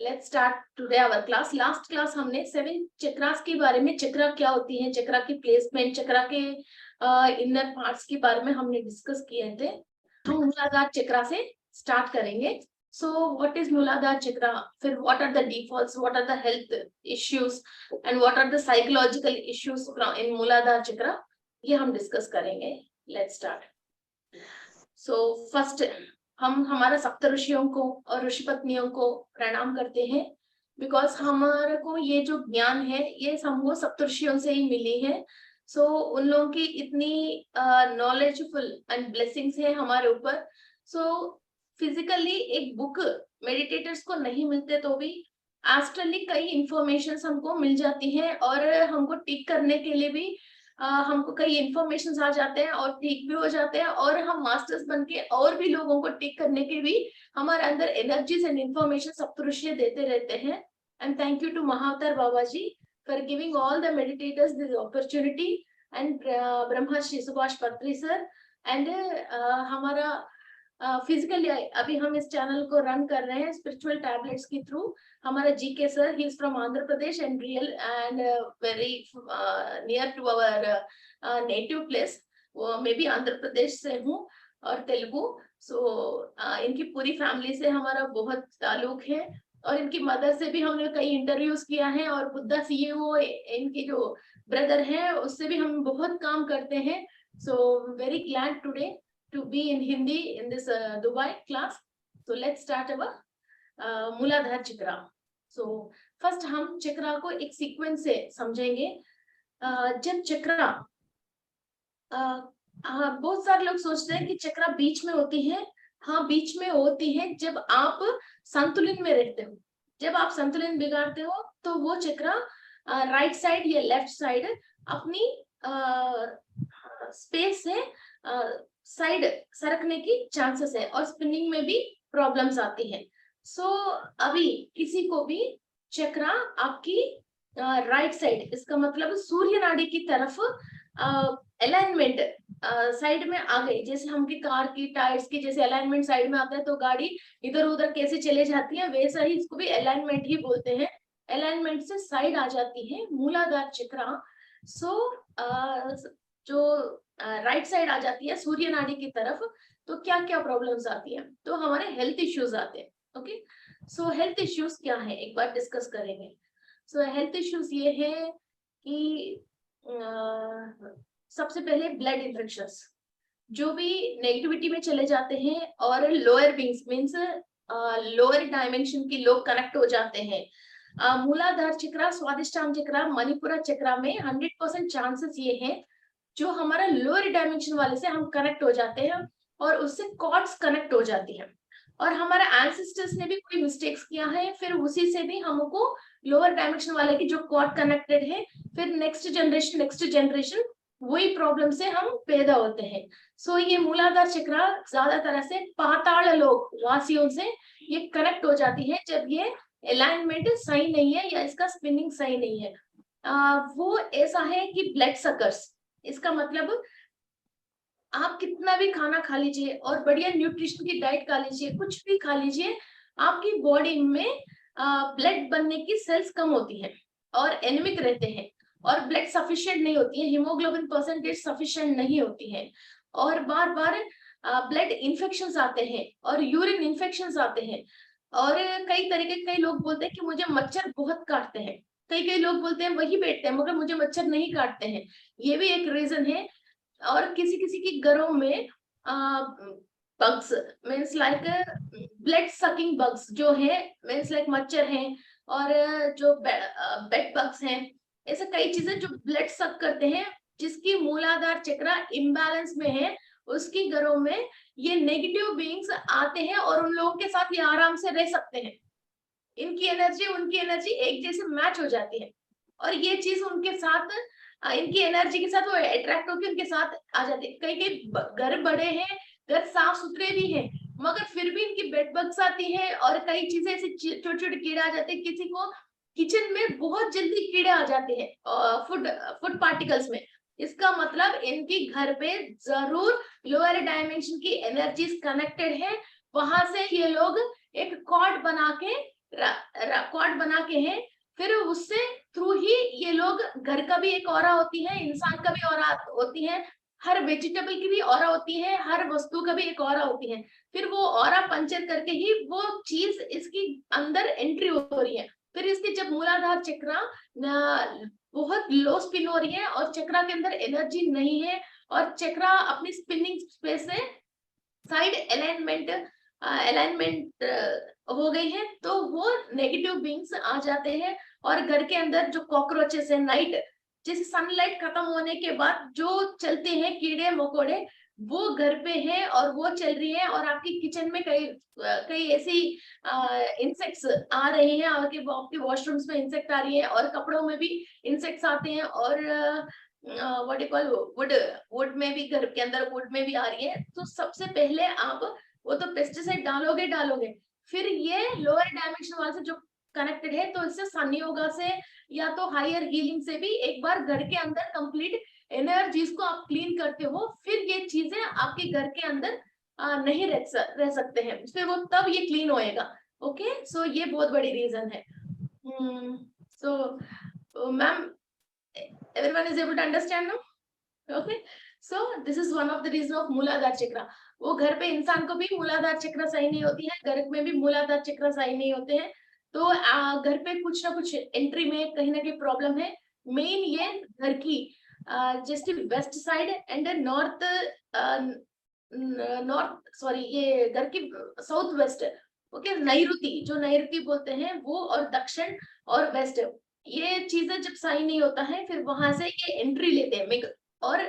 Let's start today our class. Last class हमने 7 चक्रास के बारे में, चक्रा क्या होती है, चक्रा की प्लेसमेंट, चक्रा के इनर पार्ट्स के बारे में हमने डिस्कस किए थे। हम मूलाधार चक्रा से स्टार्ट करेंगे। So what is Muladhara chakra, फिर what are the defaults, what are the health issues and what are the psychological issues in Muladhara chakra, ये हम डिस्कस करेंगे। Let's start. सो फर्स्ट हम हमारा सप्त ऋषियों को और ऋषि पत्नियों को प्रणाम करते हैं, बिकॉज हमारे को ये जो ज्ञान है ये हमको सप्त ऋषियों से ही मिली है। सो उन लोगों की इतनी नॉलेजफुल एंड ब्लेसिंग्स है हमारे ऊपर। सो फिजिकली एक बुक मेडिटेटर्स को नहीं मिलते तो भी एस्ट्रली कई इंफॉर्मेशन हमको मिल जाती है, और हमको टिक करने के लिए भी हमको कई इंफॉर्मेशन आ जाते हैं और ठीक भी हो जाते हैं, और हम मास्टर्स बन के और भी लोगों को टिक करने के भी हमारे अंदर एनर्जीज एंड इंफॉर्मेशन सप्तऋषि देते रहते हैं। And thank you to Mahavatar Baba ji for giving all the meditators this opportunity, and Brahmarshi Subhash Patri sir, and हमारा फिजिकली अभी हम इस चैनल को रन कर रहे हैं स्पिरिचुअल टैबलेट्स के थ्रू। हमारा GK sir, he is from Andhra Pradesh and real and very near to our native place. वो मैं भी आंध्र प्रदेश से हूँ और तेलुगु। सो इनकी पूरी फैमिली से हमारा बहुत ताल्लुक है, और इनकी मदर से भी हमने कई इंटरव्यूज किया है, और बुद्धा सीईओ इनकी जो ब्रदर है उससे भी हम बहुत काम करते हैं। So very glad today to be in Hindi in this Dubai class. So let's start our मूलाधार चक्रा. So first हम चक्रा को एक सीक्वेंस से समझेंगे। जब चक्रा बहुत सारे लोग सोचते हैं कि चक्रा बीच में होती है। हाँ, बीच में होती है जब आप संतुलन में रहते हो। जब आप संतुलन बिगाड़ते हो तो वो चक्रा राइट साइड या लेफ्ट साइड अपनी स्पेस से साइड सरकने की चांसेस है, और स्पिनिंग में भी प्रॉब्लम्स आती है। सो अभी किसी को भी चक्रा आपकी राइट साइड, इसका मतलब सूर्य नाड़ी की तरफ अलाइनमेंट साइड में आ गई। जैसे हमकी कार की टायर्स की जैसे अलाइनमेंट साइड में आता है तो गाड़ी इधर उधर कैसे चले जाती है, वैसा ही इसको भी अलाइनमेंट ही बोलते हैं। अलाइनमेंट से साइड आ जाती है मूलाधार चक्रा। सो जो राइट साइड आ जाती है सूर्य नाड़ी की तरफ, तो क्या क्या प्रॉब्लम्स आती है, तो हमारे हेल्थ इश्यूज आते हैं। ओके, सो हेल्थ इश्यूज क्या है एक बार डिस्कस करेंगे। सो हेल्थ इश्यूज ये है कि सबसे पहले ब्लड इन्फेक्शंस जो भी नेगेटिविटी में चले जाते हैं, और lower wings means lower dimension के लोग कनेक्ट हो जाते हैं। मूलाधार चक्रा, स्वादिष्टान चक्रा, मणिपुरा चक्रा में 100% चांसेस ये हैं जो हमारा लोअर डायमेंशन वाले से हम कनेक्ट हो जाते हैं, और उससे कॉर्ड्स कनेक्ट हो जाती है, और हमारे एंसेस्टर्स ने भी कोई मिस्टेक्स किया है, फिर उसी से भी हमको लोअर डायमेंशन वाले की जो कॉर्ड कनेक्टेड है, फिर नेक्स्ट जनरेशन वही प्रॉब्लम से हम पैदा होते हैं। सो ये मूलाधार चक्रा ज्यादा तरह से पाताल लोक वासियों से ये कनेक्ट हो जाती है जब ये अलाइनमेंट सही नहीं है या इसका स्पिनिंग सही नहीं है। वो ऐसा है कि ब्लड सकर्स, इसका मतलब आप कितना भी खाना खा लीजिए और बढ़िया न्यूट्रिशन की डाइट खा लीजिए, कुछ भी खा लीजिए, आपकी बॉडी में ब्लड बनने की सेल्स कम होती है और एनीमिक रहते हैं, और ब्लड सफिशिएंट नहीं होती है, हीमोग्लोबिन परसेंटेज सफिशिएंट नहीं होती है, और बार बार ब्लड इन्फेक्शंस आते हैं और यूरिन इन्फेक्शंस आते हैं। और कई तरीके, कई लोग बोलते हैं कि मुझे मच्छर बहुत काटते हैं, कई कई लोग बोलते हैं वही बैठते हैं मगर मुझे मच्छर नहीं काटते हैं, ये भी एक रीजन है। और किसी किसी के घरों में bugs means like blood sucking bugs जो है, मीन्स लाइक मच्छर हैं, और जो बेड बग्स हैं, ऐसे कई चीजें जो ब्लड सक करते हैं, जिसकी मूलाधार चक्रा इम्बैलेंस में है, उसकी घरों में ये नेगेटिव बीइंग्स आते हैं, और उन लोगों के साथ ये आराम से रह सकते हैं। इनकी एनर्जी उनकी एनर्जी एक जैसे मैच हो जाती है, और ये चीज उनके साथ, इनकी एनर्जी के साथ वो अट्रैक्ट होकर उनके साथ आ जाते हैं। कई कई घर बड़े हैं, घर साफ सुथरे भी हैं, मगर फिर भी इनकी बेड बग्स आती है, और कई चीजें ऐसे छोटे छोटे कीड़े आ जाते हैं। किसी को किचन में बहुत जल्दी कीड़े आ जाते हैं फूड फूड पार्टिकल्स में, इसका मतलब इनकी घर पे जरूर लोअर डायमेंशन की एनर्जीज कनेक्टेड है, वहां से ये लोग एक कॉर्ड बना के क्वाड बना के है, फिर उससे थ्रू ही ये लोग, घर का भी एक ऑरा होती है, इंसान का भी ऑरा होती है, हर वेजिटेबल की भी ऑरा होती है, हर वस्तु का भी एक ऑरा होती है, फिर वो ऑरा पंचर करके ही वो चीज इसकी अंदर एंट्री हो रही है। फिर इसकी जब मूलाधार चक्रा बहुत लो स्पिन हो रही है और चक्रा के अंदर एनर्जी नहीं है और चक्रा अपनी स्पिनिंग स्पेस से साइड अलाइनमेंट हो गई है, तो वो नेगेटिव बींग्स आ जाते हैं और घर के अंदर जो कॉकरोचेस है, नाइट जैसे सनलाइट खत्म होने के बाद जो चलते हैं कीड़े मकोड़े, वो घर पे है और वो चल रही है और आपकी किचन में कई कई ऐसी इंसेक्ट्स आ रहे हैं, आपके वॉशरूम्स में इंसेक्ट आ रही है और कपड़ों में भी इंसेक्ट्स आते हैं और what you call would would में भी, घर के अंदर वुड में भी आ रही है। तो सबसे पहले आप वो तो पेस्टिसाइड डालोगे, फिर ये लोअर डायमेंशन वाले से जो कनेक्टेड है, तो इससे सन योगा से या तो हायर हीलिंग से भी एक बार घर के अंदर कंप्लीट एनर्जीज को आप क्लीन करते हो, फिर ये चीजें आपके घर के अंदर नहीं रह सकते हैं, फिर वो तब ये क्लीन होएगा। ओके, सो ये बहुत बड़ी रीजन है। So ma'am, everyone is able to understand now? Okay, so this is one of the reason of मूलाधार चक्र। वो घर पे इंसान को भी मूलाधार चक्र सही नहीं होती है, घर में भी मूलाधार चक्र सही नहीं होते हैं, तो घर पे कुछ ना कुछ एंट्री में कहीं ना कहीं प्रॉब्लम है। मेन ये घर की जैसे west side and north sorry, ये घर की साउथ वेस्ट, ओके, नैऋति, जो नैऋति बोलते हैं वो, और दक्षिण और वेस्ट, ये चीजें जब सही नहीं होता है, फिर वहां से ये एंट्री लेते हैं। और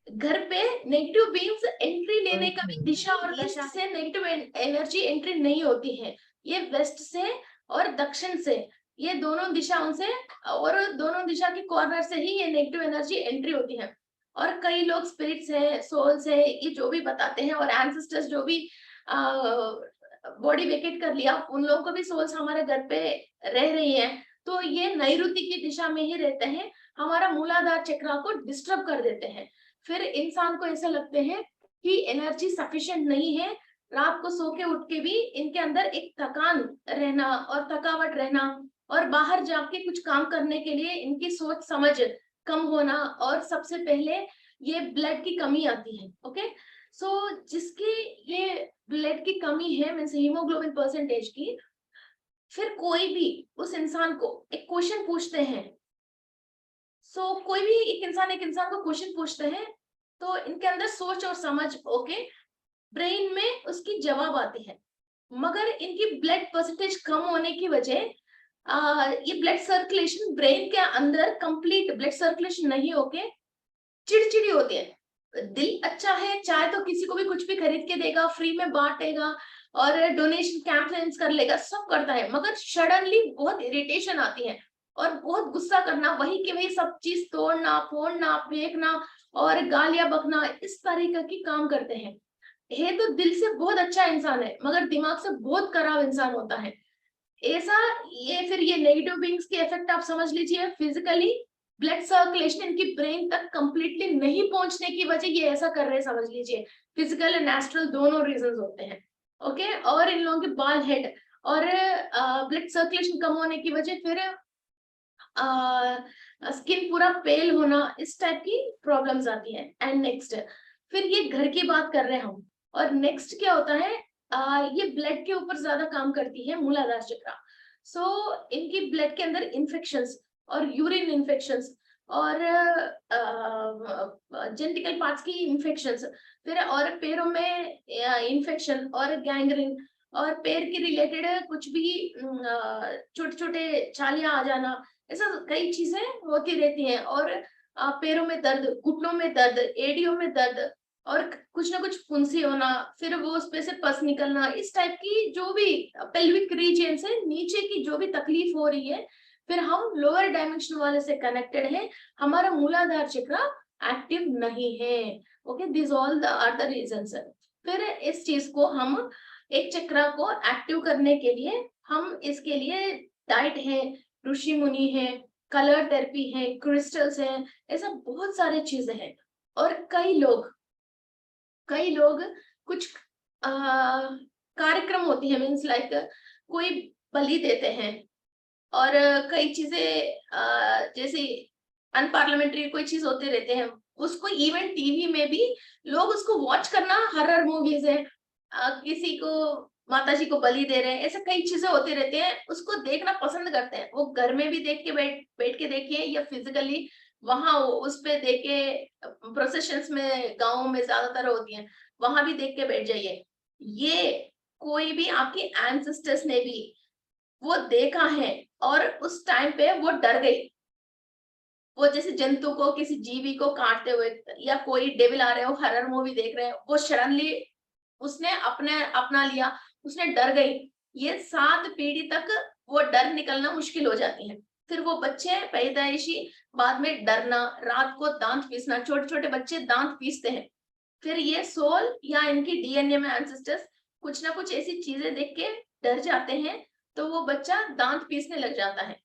घर पे नेगेटिव बीन्स एंट्री लेने का भी दिशा और दशा से नेगेटिव एनर्जी एंट्री नहीं होती है, ये वेस्ट से और दक्षिण से, ये दोनों दिशाओं से, और दोनों दिशा के कॉर्नर से ही ये नेगेटिव एनर्जी एंट्री होती है। और कई लोग स्पिरिट्स है, सोल्स है, ये जो भी बताते हैं, और एंसेस्टर्स जो भी बॉडी वेकेट कर लिया, उन लोगों को भी सोल्स हमारे घर पे रह रही है, तो ये नैऋति की दिशा में ही रहते हैं, हमारा मूलाधार चक्र को डिस्टर्ब कर देते हैं। फिर इंसान को ऐसा लगते हैं कि एनर्जी सफिशिएंट नहीं है, रात को सो के उठ के भी इनके अंदर एक थकान रहना और थकावट रहना, और बाहर जाके कुछ काम करने के लिए इनकी सोच समझ कम होना, और सबसे पहले ये ब्लड की कमी आती है। ओके, सो जिसकी ये ब्लड की कमी है, मीन्स हीमोग्लोबिन परसेंटेज की, फिर कोई भी उस इंसान को एक क्वेश्चन पूछते हैं, कोई भी एक इंसान को क्वेश्चन पूछते हैं, तो इनके अंदर सोच और समझ, ओके, ब्रेन में उसकी जवाब आती है, मगर इनकी ब्लड परसेंटेज कम होने की वजह ये ब्लड सर्कुलेशन ब्रेन के अंदर कंप्लीट ब्लड सर्कुलेशन नहीं होके चिड़चिड़ी होती है। दिल अच्छा है, चाहे तो किसी को भी कुछ भी खरीद के देगा, फ्री में बांटेगा और डोनेशन कैंपेन्स कर लेगा, सब करता है, मगर सडनली बहुत इरिटेशन आती है और बहुत गुस्सा करना, वही की वही सब चीज तोड़ना, फोड़ना, फेंकना और गालियां बकना, इस तरीके की काम करते हैं। ये तो दिल से बहुत अच्छा इंसान है, मगर दिमाग से बहुत खराब इंसान होता है ऐसा। ये फिर ये नेगेटिव बीइंग्स के इफेक्ट आप समझ लीजिए, फिजिकली ब्लड सर्कुलेशन इनकी ब्रेन तक कंप्लीटली नहीं पहुंचने की वजह ये ऐसा कर रहे हैं, समझ लीजिए, फिजिकल एंड एस्ट्रल दोनों रीजंस होते हैं। ओके, और इन लोगों के बाल हेड और ब्लड सर्कुलेशन कम होने की वजह फिर स्किन पूरा पेल होना, इस टाइप की प्रॉब्लम्स आती है। एंड नेक्स्ट, फिर ये घर की बात कर रहे हैं हम, और नेक्स्ट क्या होता है, ये ब्लड के ऊपर ज्यादा काम करती है मूलाधार चक्र। सो इनकी ब्लड के अंदर इन्फेक्शंस और यूरिन इन्फेक्शंस और जेनेटिकल पार्ट्स की इन्फेक्शंस, फिर और पैरों में इन्फेक्शन और गैंग्रीन, और पैर के रिलेटेड कुछ भी छोटे छोटे छालियां आ जाना, ऐसा कई चीजें होती रहती हैं। और पैरों में दर्द, घुटनों में दर्द, एड़ियों में दर्द, और कुछ ना कुछ फुंसी होना, फिर वो उस पे से पस निकलना, इस टाइप की जो भी पेल्विक रीजन से नीचे की जो भी तकलीफ हो रही है, फिर हम लोअर डायमेंशन वाले से कनेक्टेड है, हमारा मूलाधार चक्र एक्टिव नहीं है। Okay, this all are the reasons. फिर इस चीज को हम एक चक्र को एक्टिव करने के लिए हम इसके लिए डाइट है, ऋषि मुनि है, कलर थेरेपी है, क्रिस्टल्स है, ऐसा बहुत सारे चीजें हैं। और कई लोग कुछ कार्यक्रम होती है, मीन्स लाइक कोई बलि देते हैं। और कई चीजें जैसे अनपार्लियामेंट्री कोई चीज होते रहते हैं, उसको इवन टीवी में भी लोग उसको वॉच करना, हॉरर मूवीज है, किसी को माता जी को बलि दे रहे हैं, ऐसे कई चीजें होते रहते हैं, उसको देखना पसंद करते हैं। वो घर में भी देख के बैठ के देखिए या फिजिकली वहां उस पे देखे, प्रोसेशंस में गाँव में ज्यादातर होती हैं, वहां भी देख के बैठ जाइए। ये कोई भी आपके एंसेस्टर्स ने भी वो देखा है और उस टाइम पे वो डर गई। वो जैसे जंतु को, किसी जीवी को काटते हुए, या कोई डेविल आ रहे हो, हॉरर मूवी देख रहे हैं, वो सडनली उसने अपने अपना लिया, उसने डर गई। ये 7 पीढ़ी तक वो डर निकलना मुश्किल हो जाती है। फिर वो बच्चे पैदाइशी बाद में डरना, रात को दांत पीसना, छोटे छोटे बच्चे दांत पीसते हैं। फिर ये सोल या इनकी डीएनए में एंसेस्टर्स कुछ ना कुछ ऐसी चीजें देख के डर जाते हैं, तो वो बच्चा दांत पीसने लग जाता है।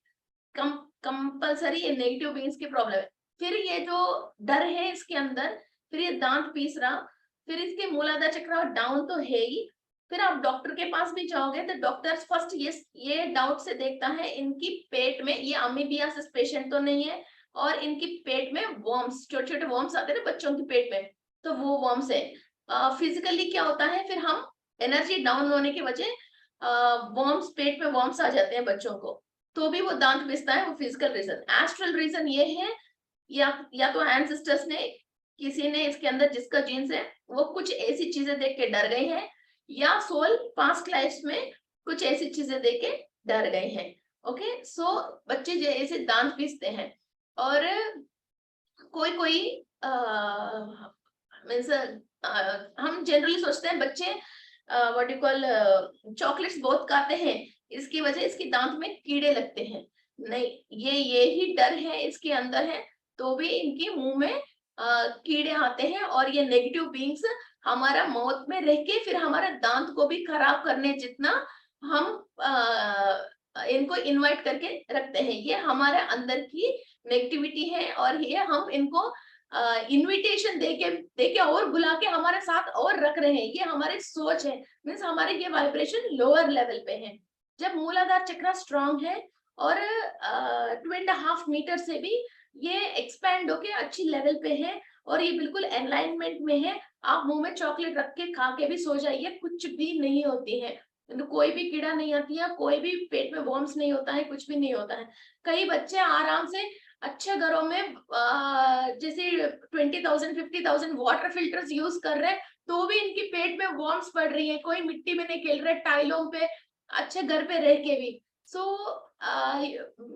कंपल्सरी ये नेगेटिव बीन्स की प्रॉब्लम है। फिर ये जो डर है इसके अंदर, फिर ये दांत पीस रहा, फिर इसके मूलाधार चक्र डाउन तो है ही। फिर आप डॉक्टर के पास भी जाओगे तो डॉक्टर फर्स्ट ये डाउट से देखता है इनकी पेट में ये अमीबियासिस पेशेंट तो नहीं है, और इनकी पेट में वर्म्स, छोटे छोटे वर्म्स आते हैं ना बच्चों की पेट में, तो वो वर्म्स है। फिजिकली क्या होता है, फिर हम एनर्जी डाउन होने की वजह वर्म्स, पेट में वर्म्स आ जाते हैं बच्चों को, तो भी वो दांत पिसता है। वो फिजिकल रीजन। एस्ट्रल रीजन ये है, या तो एंसेस्टर्स ने, किसी ने इसके अंदर जिसका जीन्स है वो कुछ ऐसी चीजें देख के डर गए हैं, या सोल पास्ट लाइफ में कुछ ऐसी चीजें देख के डर गए हैं। ओके, सो बच्चे जैसे दांत पीसते हैं। और कोई कोई मीन्स हम जनरली सोचते हैं बच्चे व्हाट यू कॉल चॉकलेट्स बहुत खाते हैं, इसकी वजह इसके दांत में कीड़े लगते हैं। नहीं, ये ही डर है इसके अंदर है, तो भी इनके मुंह में कीड़े आते हैं। और ये नेगेटिव बीइंग्स हमारा माउथ में रह के फिर हमारा दांत को भी खराब करने जितना हम इनको इनवाइट करके रखते हैं। ये हमारे अंदर की नेगेटिविटी है, और ये हम इनको इनविटेशन देके और बुला के हमारे साथ और रख रहे हैं। ये हमारी सोच है, मीन्स हमारे ये वाइब्रेशन लोअर लेवल पे है। जब मूलाधार चक्र स्ट्रांग है और 2.5 मीटर से भी ये एक्सपैंड होके अच्छी लेवल पे है, और ये बिल्कुल अलाइनमेंट में है। आप मुंह में चॉकलेट रख के खा के भी सो जाइए, कुछ भी नहीं होती है, तो कोई भी कीड़ा नहीं आती है, कोई भी पेट में वर्म्स नहीं होता है, कुछ भी नहीं होता है। कई बच्चे आराम से अच्छे घरों में जैसे 20,000 50,000 वाटर फिल्टर्स यूज कर रहे हैं, तो भी इनकी पेट में वर्म्स पड़ रही है। कोई मिट्टी में नहीं खेल रहे, टाइलों पे, अच्छे घर पे रह के भी। सो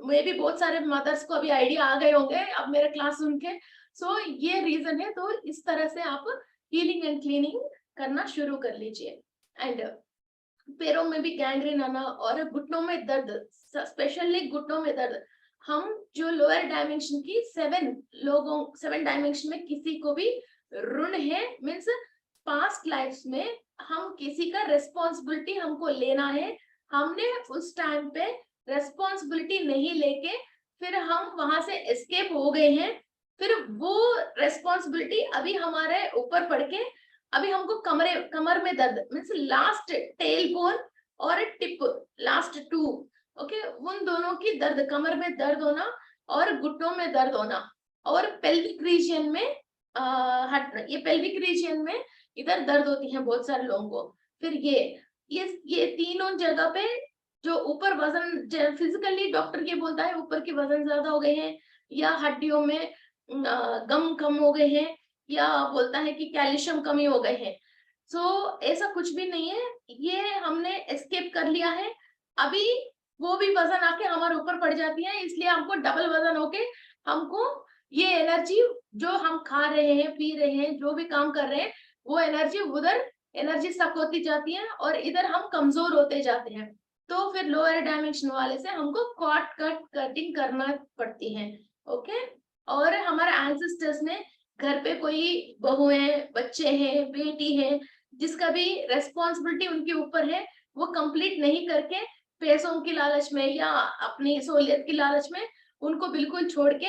मे भी बहुत सारे मदर्स को अभी आइडिया आ गए होंगे अब मेरा क्लास सुन के। सो ये रीजन है, तो इस तरह से आप हीलिंग एंड क्लीनिंग करना शुरू कर लीजिए। एंड पैरों में भी गैंग्रीन आना और घुटनों में दर्द, स्पेशली घुटनों में दर्द, हम जो लोअर डायमेंशन की 7 डायमेंशन में किसी को भी ऋण है, मीन्स पास्ट लाइफ में हम किसी का रेस्पॉन्सिबिलिटी हमको लेना है, हमने उस टाइम पे रेस्पॉन्सिबिलिटी नहीं लेके फिर हम वहां से एस्केप हो गए हैं, फिर वो रेस्पॉन्सिबिलिटी अभी हमारे ऊपर पड़ के अभी हमको कमर में दर्द, मीन्स लास्ट टेल बोन और टिप, लास्ट 2, ओके, उन दोनों की दर्द, कमर में दर्द होना और घुटनों में दर्द होना, और पेल्विक रीजन में ये पेल्विक रीजन में इधर दर्द होती है बहुत सारे लोगों को। फिर ये तीनों जगह पे जो ऊपर वजन, फिजिकली डॉक्टर ये बोलता है ऊपर के वजन ज्यादा हो गए हैं, या हड्डियों में गम कम हो गए हैं, या बोलता है कि कैल्शियम कमी हो गए हैं। सो ऐसा कुछ भी नहीं है, ये हमने एस्केप कर लिया है। अभी वो भी वजन आके हमारे ऊपर पड़ जाती है, इसलिए हमको डबल वजन होके हमको ये एनर्जी जो हम खा रहे हैं, पी रहे हैं, जो भी काम कर रहे हैं, वो एनर्जी उधर एनर्जी सक होती जाती है और इधर हम कमजोर होते जाते हैं। तो फिर लोअर डायमेंशन वाले से हमको कटिंग करना पड़ती है। ओके, और हमारे एंसेस्टर्स ने घर पे कोई बहू है, बच्चे हैं, बेटी है, जिसका भी रेस्पॉन्सिबिलिटी उनके ऊपर है, वो कंप्लीट नहीं करके पैसों की लालच में या अपनी सहूलियत की लालच में उनको बिल्कुल छोड़ के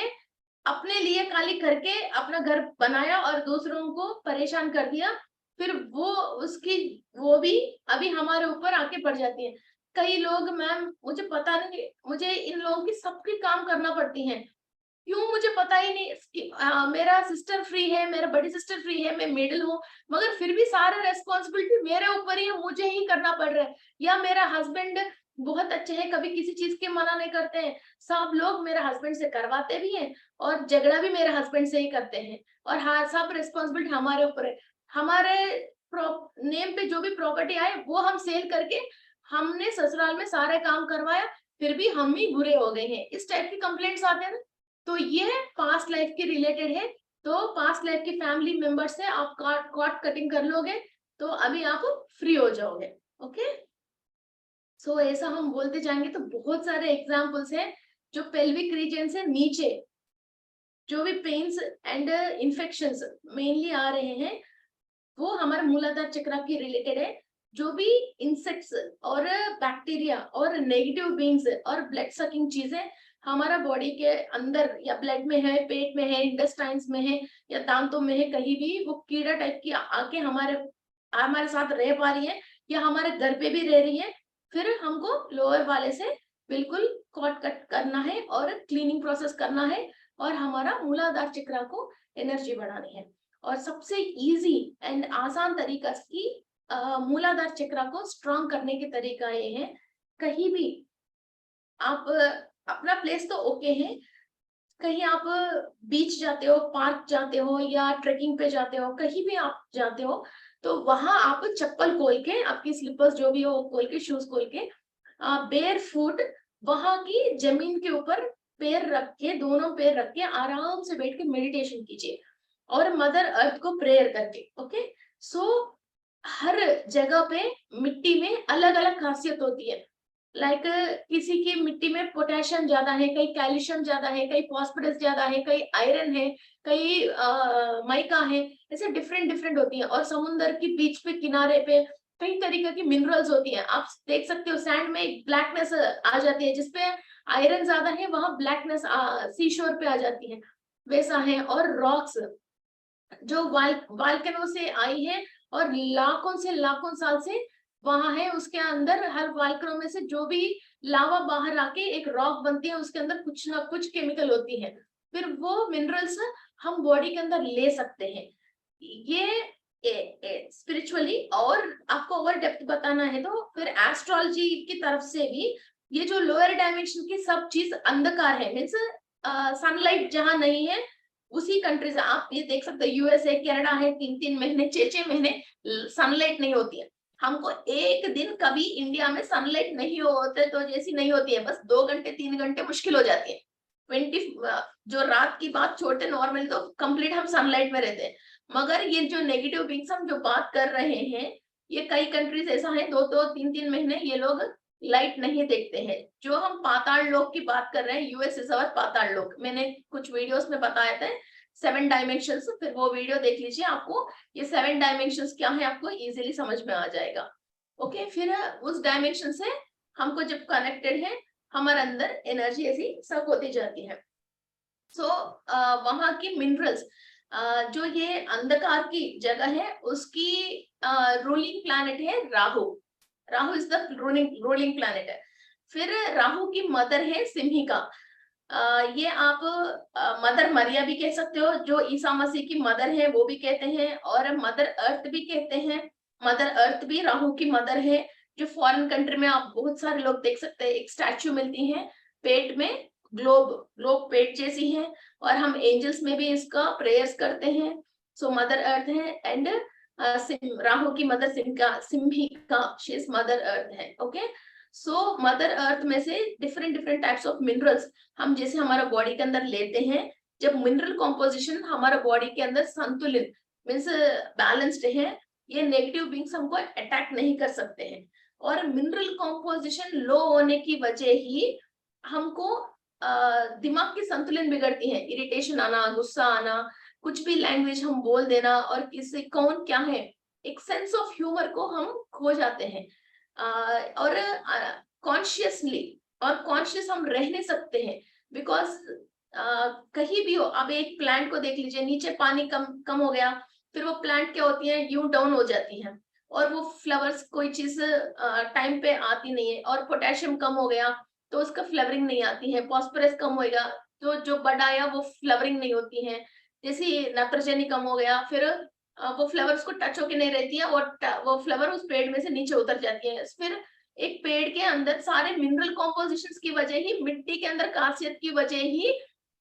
अपने लिए खाली करके अपना घर बनाया और दूसरों को परेशान कर दिया, फिर वो भी अभी हमारे ऊपर आके पड़ जाती है। कई लोग मैम मुझे पता नहीं, मुझे इन लोगों की सबकी काम करना पड़ती है, क्यों मुझे पता ही नहीं। मेरा सिस्टर फ्री है, मेरा बड़ी सिस्टर फ्री है, मैं मिडिल हूँ, मगर फिर भी सारा रेस्पॉन्सिबिलिटी मेरे ऊपर ही है, मुझे ही करना पड़ रहा है। या मेरा हस्बैंड बहुत अच्छे हैं, कभी किसी चीज के मना नहीं करते हैं, सब लोग मेरे हस्बैंड से करवाते भी हैं और झगड़ा भी मेरे हस्बैंड से ही करते हैं, और हाँ सब रिस्पॉन्सिबिलिटी हमारे ऊपर है। हमारे नेम पे जो भी प्रॉपर्टी आए वो हम सेल करके हमने ससुराल में सारे काम करवाया, फिर भी हम ही बुरे हो गए हैं, इस टाइप की कंप्लेंट्स आते हैं ना। तो ये पास्ट लाइफ के रिलेटेड है, तो पास्ट लाइफ की फैमिली मेंबर से आप कॉर्ड कटिंग कर लोगे तो अभी आप फ्री हो जाओगे। ओके, सो ऐसा हम बोलते जाएंगे तो बहुत सारे एग्जाम्पल्स हैं जो पेल्विक रीजन से नीचे जो भी पेन्स एंड इन्फेक्शंस मेनली आ रहे हैं वो हमारे मूलाधार चक्र के रिलेटेड है। जो भी इंसेक्ट्स और बैक्टीरिया और नेगेटिव बींग्स और ब्लड सकिंग चीजें हमारा बॉडी के अंदर या ब्लड में है, पेट में है, इंटेस्टाइन्स में है या दांतों में है, कहीं भी वो कीड़ा टाइप की आके हमारे हमारे साथ रह पा रही है या हमारे घर पे भी रह रही है, फिर हमको लोअर वाले से बिल्कुल कॉट कट करना है और क्लीनिंग प्रोसेस करना है और हमारा मूलाधार चक्र को एनर्जी बढ़ानी है। और सबसे इजी एंड आसान तरीका की मूलाधार चक्र को स्ट्रॉन्ग करने के तरीका ये है, कहीं भी आप अपना प्लेस तो ओके है, कहीं आप बीच जाते हो, पार्क जाते हो या ट्रेकिंग पे जाते हो, कहीं भी आप जाते हो तो वहां आप चप्पल खोल के, आपकी स्लीपर्स जो भी हो खोल के, शूज खोल के, बेयर फुट वहां की जमीन के ऊपर पैर रख के, दोनों पैर रख के आराम से बैठ के मेडिटेशन कीजिए और मदर अर्थ को प्रेयर करके। ओके, सो हर जगह पे मिट्टी में अलग अलग खासियत होती है। लाइक किसी की मिट्टी में पोटेशियम ज्यादा है, कहीं कैल्शियम ज्यादा है, कहीं फॉस्फोरस ज्यादा है, कहीं आयरन है, कहीं माइका है, ऐसे डिफरेंट डिफरेंट होती है। और समुन्द्र की बीच पे किनारे पे कई तरीके की मिनरल्स होती हैं, आप देख सकते हो सैंड में एक ब्लैकनेस आ जाती है, जिसपे आयरन ज्यादा है वहां ब्लैकनेस सी शोर पे आ जाती है, वैसा है। और रॉक्स जो वाल्केनो से आई है और लाखों से लाखों साल से वहां है, उसके अंदर हर वाल्केनो में से जो भी लावा बाहर आके एक रॉक बनती है, उसके अंदर कुछ ना कुछ केमिकल होती है, फिर वो मिनरल्स हम बॉडी के अंदर ले सकते हैं। ये स्पिरिचुअली और आपको और डेप्थ बताना है तो फिर एस्ट्रोलॉजी की तरफ से भी ये जो लोअर डायमेंशन की सब चीज अंधकार है, मीन्स सनलाइट जहां नहीं है उसी कंट्रीज आप ये देख सकते हैं, यूएसए कनाडा है, 3-3 महीने 6-6 महीने सनलाइट नहीं होती है। हमको एक दिन कभी इंडिया में सनलाइट नहीं होते तो जैसी नहीं होती है, बस 2 घंटे 3 घंटे मुश्किल हो जाती है। 20 जो रात की बात छोड़ते, नॉर्मली तो कंप्लीट हम सनलाइट में रहते हैं, मगर ये जो नेगेटिव बींग्स हम जो बात कर रहे हैं, ये कई कंट्रीज ऐसा है 2-3 महीने ये लोग लाइट नहीं देखते हैं। जो हम पाताल लोक की बात कर रहे हैं, यूएस इज अवर पाताल लोक, मैंने कुछ वीडियोस में बताया था 7 डायमेंशंस, फिर वो वीडियो देख लीजिए, आपको ये 7 डायमेंशंस क्या है आपको इजीली समझ में आ जाएगा। ओके, फिर उस डायमेंशन से हमको जब कनेक्टेड है हमारे अंदर एनर्जी ऐसी सक होती जाती है। सो वहां की मिनरल्स जो ये अंधकार की जगह है उसकी रूलिंग प्लैनेट है Rahu. Rahu is the ruling planet है। फिर राहु की मदर है सिंहिका। ये आप मदर मरिया भी कह सकते हो, जो ईसा मसीह की मदर है वो भी कहते हैं, और मदर अर्थ भी कहते हैं। मदर अर्थ भी राहु की मदर है। जो फॉरेन कंट्री में आप बहुत सारे लोग देख सकते हैं, एक स्टैचू मिलती है पेट में, ग्लोब ग्लोब पेट जैसी है, और हम एंजल्स में भी इसका प्रेयर्स करते हैं। सो मदर अर्थ है एंड राहु की mother Simhika, she is mother earth है। ओके, सो मदर अर्थ में से different different types of minerals हम जैसे हमारा बॉडी के अंदर लेते हैं, जब मिनरल कॉम्पोजिशन हमारा बॉडी के अंदर संतुलित मीन्स बैलेंस्ड है, ये नेगेटिव बींग्स हमको अटैक नहीं कर सकते हैं। और मिनरल कॉम्पोजिशन लो होने की वजह ही हमको दिमाग की संतुलन बिगड़ती है, इरिटेशन आना, गुस्सा आना, कुछ भी लैंग्वेज हम बोल देना, और किसी कौन क्या है, एक सेंस ऑफ ह्यूमर को हम खो जाते हैं। और कॉन्शियसली और कॉन्शियस हम रह नहीं सकते हैं, बिकॉज कहीं भी हो, अब एक प्लांट को देख लीजिए, नीचे पानी कम कम हो गया, फिर वो प्लांट क्या होती है, यू डाउन हो जाती है। और वो फ्लावर्स कोई चीज टाइम पे आती नहीं है, और पोटेशियम कम हो गया तो उसका फ्लेवरिंग नहीं आती है, फॉस्फोरस कम होएगा तो जो बड आया वो फ्लेवरिंग नहीं होती है, जैसे नाइट्रोजन कम हो गया, फिर वो फ्लेवर उसको टच होके नहीं रहती है, और वो फ्लेवर उस पेड़ में से नीचे उतर जाती है। फिर एक पेड़ के अंदर सारे मिनरल कॉम्पोजिशंस की वजह ही, मिट्टी के अंदर खासियत की वजह ही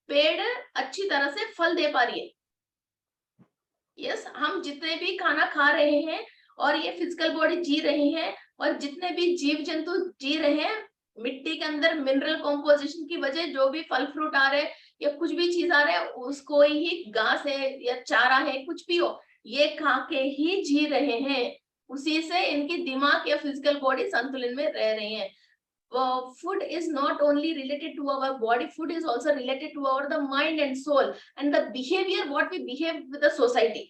पेड़ अच्छी तरह से फल दे पा रही है। यस, हम जितने भी खाना खा रहे हैं और ये फिजिकल बॉडी जी रही है, और जितने भी जीव जंतु जी रहे हैं, मिट्टी के अंदर मिनरल कॉम्पोजिशन की वजह जो भी फल फ्रूट आ रहे हैं या कुछ भी चीज आ रहा है, उसको ही घास है या चारा है, कुछ भी हो, ये खा के ही जी रहे हैं। उसी से इनकी दिमाग या फिजिकल बॉडी संतुलन में रह रही है। Food is not only related to our body, food is also related to our the mind and soul and the behavior what we behave with the society.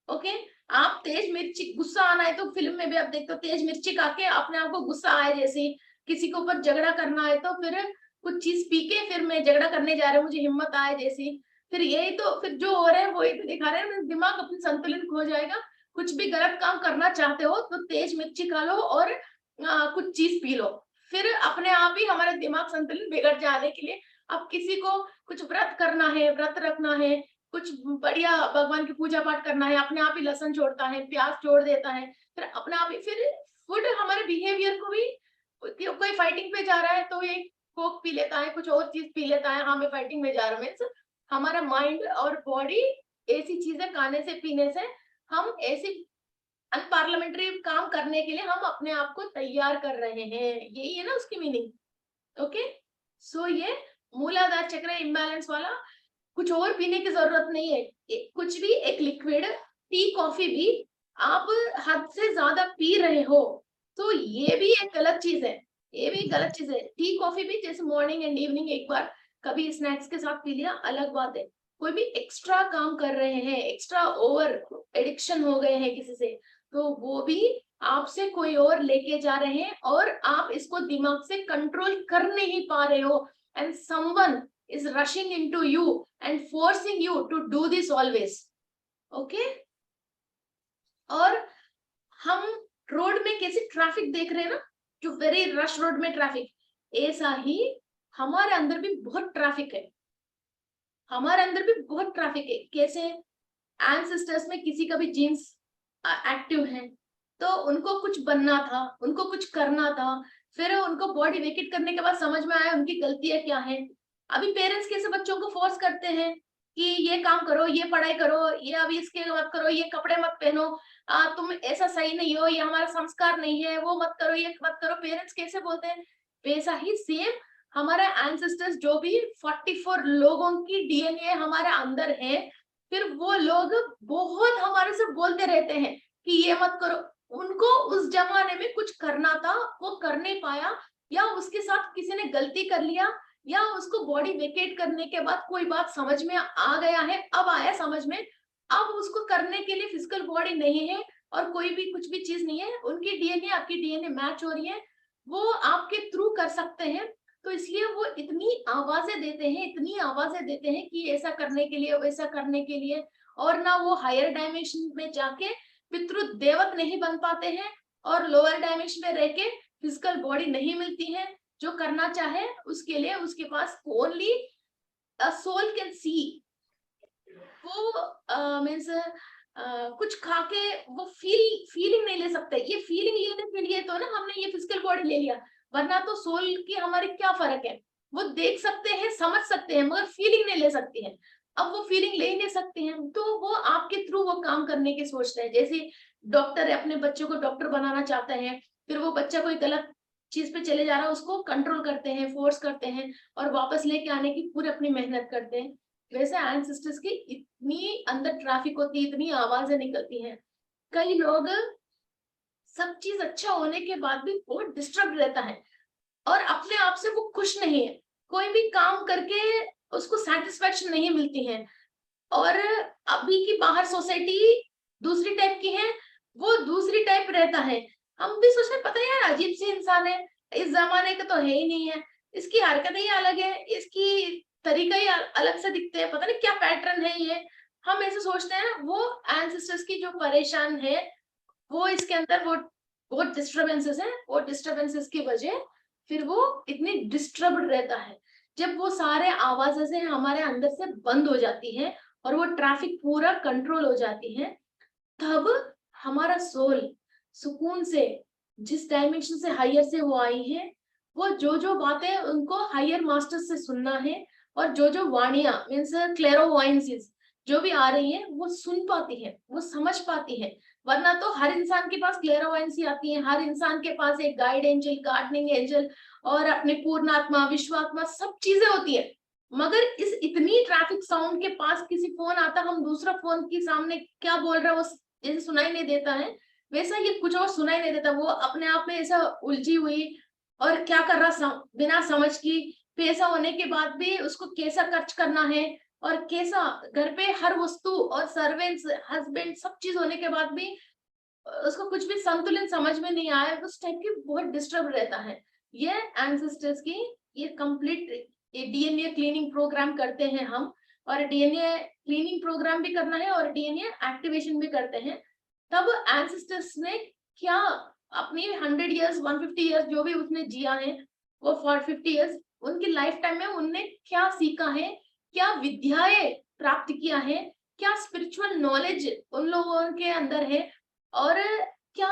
Okay आप तेज मिर्ची, गुस्सा आना है तो फिल्म में भी आप देखते हो, तेज मिर्ची खा के अपने आप को गुस्सा आए, जैसे किसी के ऊपर झगड़ा करना है तो फिर कुछ चीज पी के फिर मैं झगड़ा करने जा रहा हूँ, मुझे हिम्मत आए जैसी, फिर यही तो फिर जो हो रहा है वही तो दिखा रहे हैं, दिमाग अपनी संतुलन खो जाएगा। कुछ भी गलत काम करना चाहते हो तो तेज मिर्ची खा लो और कुछ चीज पी लो, फिर अपने आप ही हमारा दिमाग संतुलन बिगड़ जाने के लिए। अब किसी को कुछ व्रत करना है, व्रत रखना है, कुछ बढ़िया भगवान की पूजा पाठ करना है, अपने आप ही लहसुन छोड़ता है, प्याज छोड़ देता है, फिर अपने आप ही फिर फूड हमारे बिहेवियर को भी, कोई फाइटिंग पे जा रहा है तो ये कोक पी लेता है, कुछ और चीज पी लेता है, हाँ मैं फाइटिंग में जा रहा हूँ, मीन्स हमारा माइंड और बॉडी ऐसी चीजें खाने से पीने से हम ऐसी अनपार्लियामेंट्री काम करने के लिए हम अपने आप को तैयार कर रहे हैं, यही है ना उसकी मीनिंग। ओके, सो ये मूलाधार चक्र इम्बैलेंस वाला, कुछ और पीने की जरूरत नहीं है, कुछ भी एक लिक्विड टी कॉफी भी आप हद से ज्यादा पी रहे हो तो ये भी एक गलत चीज है, ये भी गलत चीज है। टी कॉफी भी जैसे मॉर्निंग एंड इवनिंग एक बार कभी स्नैक्स के साथ पी लिया अलग बात है, कोई भी एक्स्ट्रा काम कर रहे हैं, एक्स्ट्रा ओवर एडिक्शन हो गए हैं किसी से, तो वो भी आपसे कोई और लेके जा रहे हैं और आप इसको दिमाग से कंट्रोल कर नहीं पा रहे हो, and someone is rushing into you and forcing you to do this always. Okay? और हम रोड में कैसे ट्रैफिक देख रहे हैं ना, जो वेरी रश रोड में ट्रैफिक, ऐसा ही हमारे अंदर भी बहुत ट्रैफिक है, हमारे अंदर भी बहुत ट्रैफिक है। कैसे एंसेस्टर्स में किसी का भी जीन्स एक्टिव है तो उनको कुछ बनना था, उनको कुछ करना था, फिर उनको बॉडी वेकेट करने के बाद समझ में आया उनकी गलतियां क्या है। अभी पेरेंट्स कैसे बच्चों को फोर्स करते हैं कि ये काम करो, ये पढ़ाई करो, ये अभी इसके मत करो, ये कपड़े मत पहनो, तुम ऐसा सही नहीं हो, ये हमारा संस्कार नहीं है, वो मत करो, ये मत करो, पेरेंट्स कैसे बोलते हैं, वैसा ही सेम हमारा एंसेस्टर्स जो भी 44 लोगों की डीएनए हमारे अंदर है, फिर वो लोग बहुत हमारे से बोलते रहते हैं कि ये मत करो, उनको उस जमाने में कुछ करना था वो कर नहीं पाया, या उसके साथ किसी ने गलती कर लिया, या उसको बॉडी वेकेट करने के बाद कोई बात समझ में आ गया है, अब आया समझ में, अब उसको करने के लिए फिजिकल बॉडी नहीं है और कोई भी कुछ भी चीज नहीं है, उनकी डीएनए आपकी डीएनए मैच हो रही है, वो आपके थ्रू कर सकते हैं, तो इसलिए वो इतनी आवाजें देते हैं, इतनी आवाजें देते हैं कि ऐसा करने के लिए, वैसा करने के लिए, और ना वो हायर डायमेंशन में जाके पितृ देवत नहीं बन पाते हैं, और लोअर डायमेंशन में रह के फिजिकल बॉडी नहीं मिलती है, जो करना चाहे उसके लिए उसके पास only a soul can see, वो मीन्स कुछ खा के वो फीलिंग नहीं ले सकते, ये फीलिंग लेने के लिए तो ना हमने ये फिजिकल बॉडी ले लिया, वरना तो सोल की हमारी क्या फर्क है, वो देख सकते हैं समझ सकते हैं मगर फीलिंग नहीं ले सकती है, अब वो फीलिंग ले ही नहीं सकते हैं तो वो आपके थ्रू वो काम करने की सोचते हैं। जैसे डॉक्टर है, अपने बच्चों को डॉक्टर बनाना चाहते हैं, फिर वो बच्चा कोई गलत चीज पे चले जा रहा है उसको कंट्रोल करते हैं, फोर्स करते हैं और वापस लेके आने की पूरी अपनी मेहनत करते हैं। वैसे एंसेस्टर्स की इतनी अंदर ट्रैफिक होती है, इतनी आवाजें निकलती हैं, कई लोग सब चीज अच्छा होने के बाद भी बहुत डिस्टर्ब रहता है और अपने आप से वो खुश नहीं है, कोई भी काम करके उसको सेटिस्फेक्शन नहीं मिलती है, और अभी की बाहर सोसाइटी दूसरी टाइप की है, वो दूसरी टाइप रहता है। हम भी सोचते पता है यार अजीब सी इंसान है, इस जमाने का तो है ही नहीं है, इसकी हरकतें ही अलग है, इसकी तरीका ही अलग से दिखते हैं, पता नहीं क्या पैटर्न है ये, हम ऐसे सोचते हैं। वो एंसेस्टर्स की जो परेशान है वो इसके अंदर वो डिस्टर्बेंसेस है, वो डिस्टर्बेंसेस की वजह फिर वो इतनी डिस्टर्ब्ड रहता है। जब वो सारे आवाजें से हमारे अंदर से बंद हो जाती है और वो ट्रैफिक पूरा कंट्रोल हो जाती है, तब हमारा सोल सुकून से, जिस डायमेंशन से हायर से वो आई है, वो जो जो बातें उनको हायर मास्टर से सुनना है, और जो जो वाणियां मीन्स क्लेरोवॉयंसीज जो भी आ रही है वो सुन पाती है, वो समझ पाती है। वरना तो हर इंसान के पास क्लेरोवॉयंसी आती है, हर इंसान के पास एक गाइड एंजल, गार्डनिंग एंजल और अपने पूर्णात्मा, विश्वात्मा सब चीजें होती है। मगर इस इतनी ट्रैफिक साउंड के पास किसी फोन आता, हम दूसरा फोन के सामने क्या बोल रहा है वो जैसे सुनाई नहीं देता है, वैसा ये कुछ और सुनाई नहीं देता। वो अपने आप में ऐसा उलझी हुई और क्या कर रहा बिना समझ की, पैसा होने के बाद भी उसको कैसा खर्च करना है, और कैसा घर पे हर वस्तु और सर्वेंट्स, हस्बैंड सब चीज होने के बाद भी उसको कुछ भी संतुलन समझ में नहीं आया, उस टाइप की बहुत डिस्टर्ब रहता है। ये एंसेस्टर्स की ये कंप्लीट डीएनए क्लीनिंग प्रोग्राम करते हैं हम, और डीएनए क्लीनिंग प्रोग्राम भी करना है और डीएनए एक्टिवेशन भी करते हैं। तब एंसेस्टर्स ने क्या अपनी 100 इयर्स 150 इयर्स जो भी उसने जिया है, वो फॉर 50 इयर्स उनकी लाइफ टाइम में उनने क्या सीखा है, क्या विद्याएं प्राप्त किया है, क्या स्पिरिचुअल नॉलेज उन लोगों के अंदर है, और क्या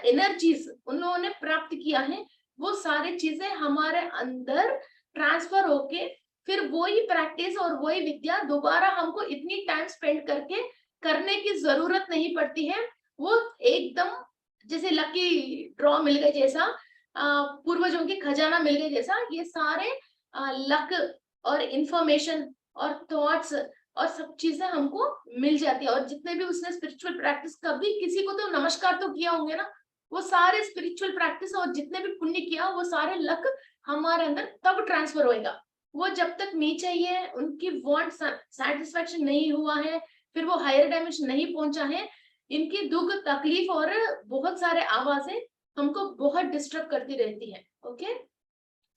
एनर्जीज उन लोगों ने प्राप्त किया है, वो सारी चीजें हमारे अंदर ट्रांसफर होके फिर वही प्रैक्टिस और वही विद्या दोबारा हमको इतनी टाइम स्पेंड करके करने की जरूरत नहीं पड़ती है। वो एकदम जैसे लकी ड्रॉ मिल गए जैसा, पूर्वजों की खजाना मिल गए जैसा, ये सारे लक और इंफॉर्मेशन और थॉट्स और सब चीजें हमको मिल जाती है। और जितने भी उसने स्पिरिचुअल प्रैक्टिस, कभी किसी को तो नमस्कार तो किया होंगे ना, वो सारे स्पिरिचुअल प्रैक्टिस और जितने भी पुण्य किया वो सारे लक हमारे अंदर तब ट्रांसफर होएगा। वो जब तक नीचे ही है, उनकी वांट सेटिस्फेक्शन नहीं हुआ है, फिर वो हायर डायमेंशन नहीं पहुंचा है, इनकी दुख तकलीफ और बहुत सारे आवाजें हमको बहुत डिस्टर्ब करती रहती है। ओके,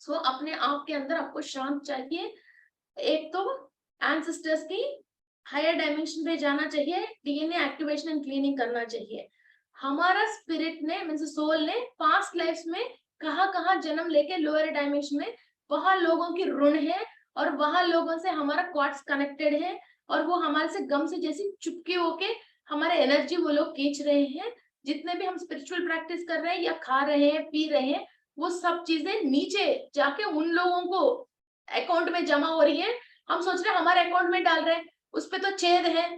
सो अपने आप के अंदर आपको शांत चाहिए। एक तो एंसेस्टर्स की हायर डायमेंशन पे जाना चाहिए, डीएनए एक्टिवेशन एंड क्लीनिंग करना चाहिए। हमारा स्पिरिट ने मींस सोल ने पास्ट लाइफ्स में कहाँ कहाँ जन्म लेके लोअर डायमेंशन में, वहां लोगों की ऋण है और वहां लोगों से हमारा क्वार्ट्स कनेक्टेड है, और वो हमारे से गम से जैसी चुपके होके हमारे एनर्जी वो लोग खींच रहे हैं। जितने भी हम स्पिरिचुअल प्रैक्टिस कर रहे हैं या खा रहे हैं पी रहे हैं, वो सब चीजें नीचे जाके उन लोगों को अकाउंट में जमा हो रही है। हम सोच रहे हैं हमारे अकाउंट में डाल रहे हैं, उस पे तो छेद है,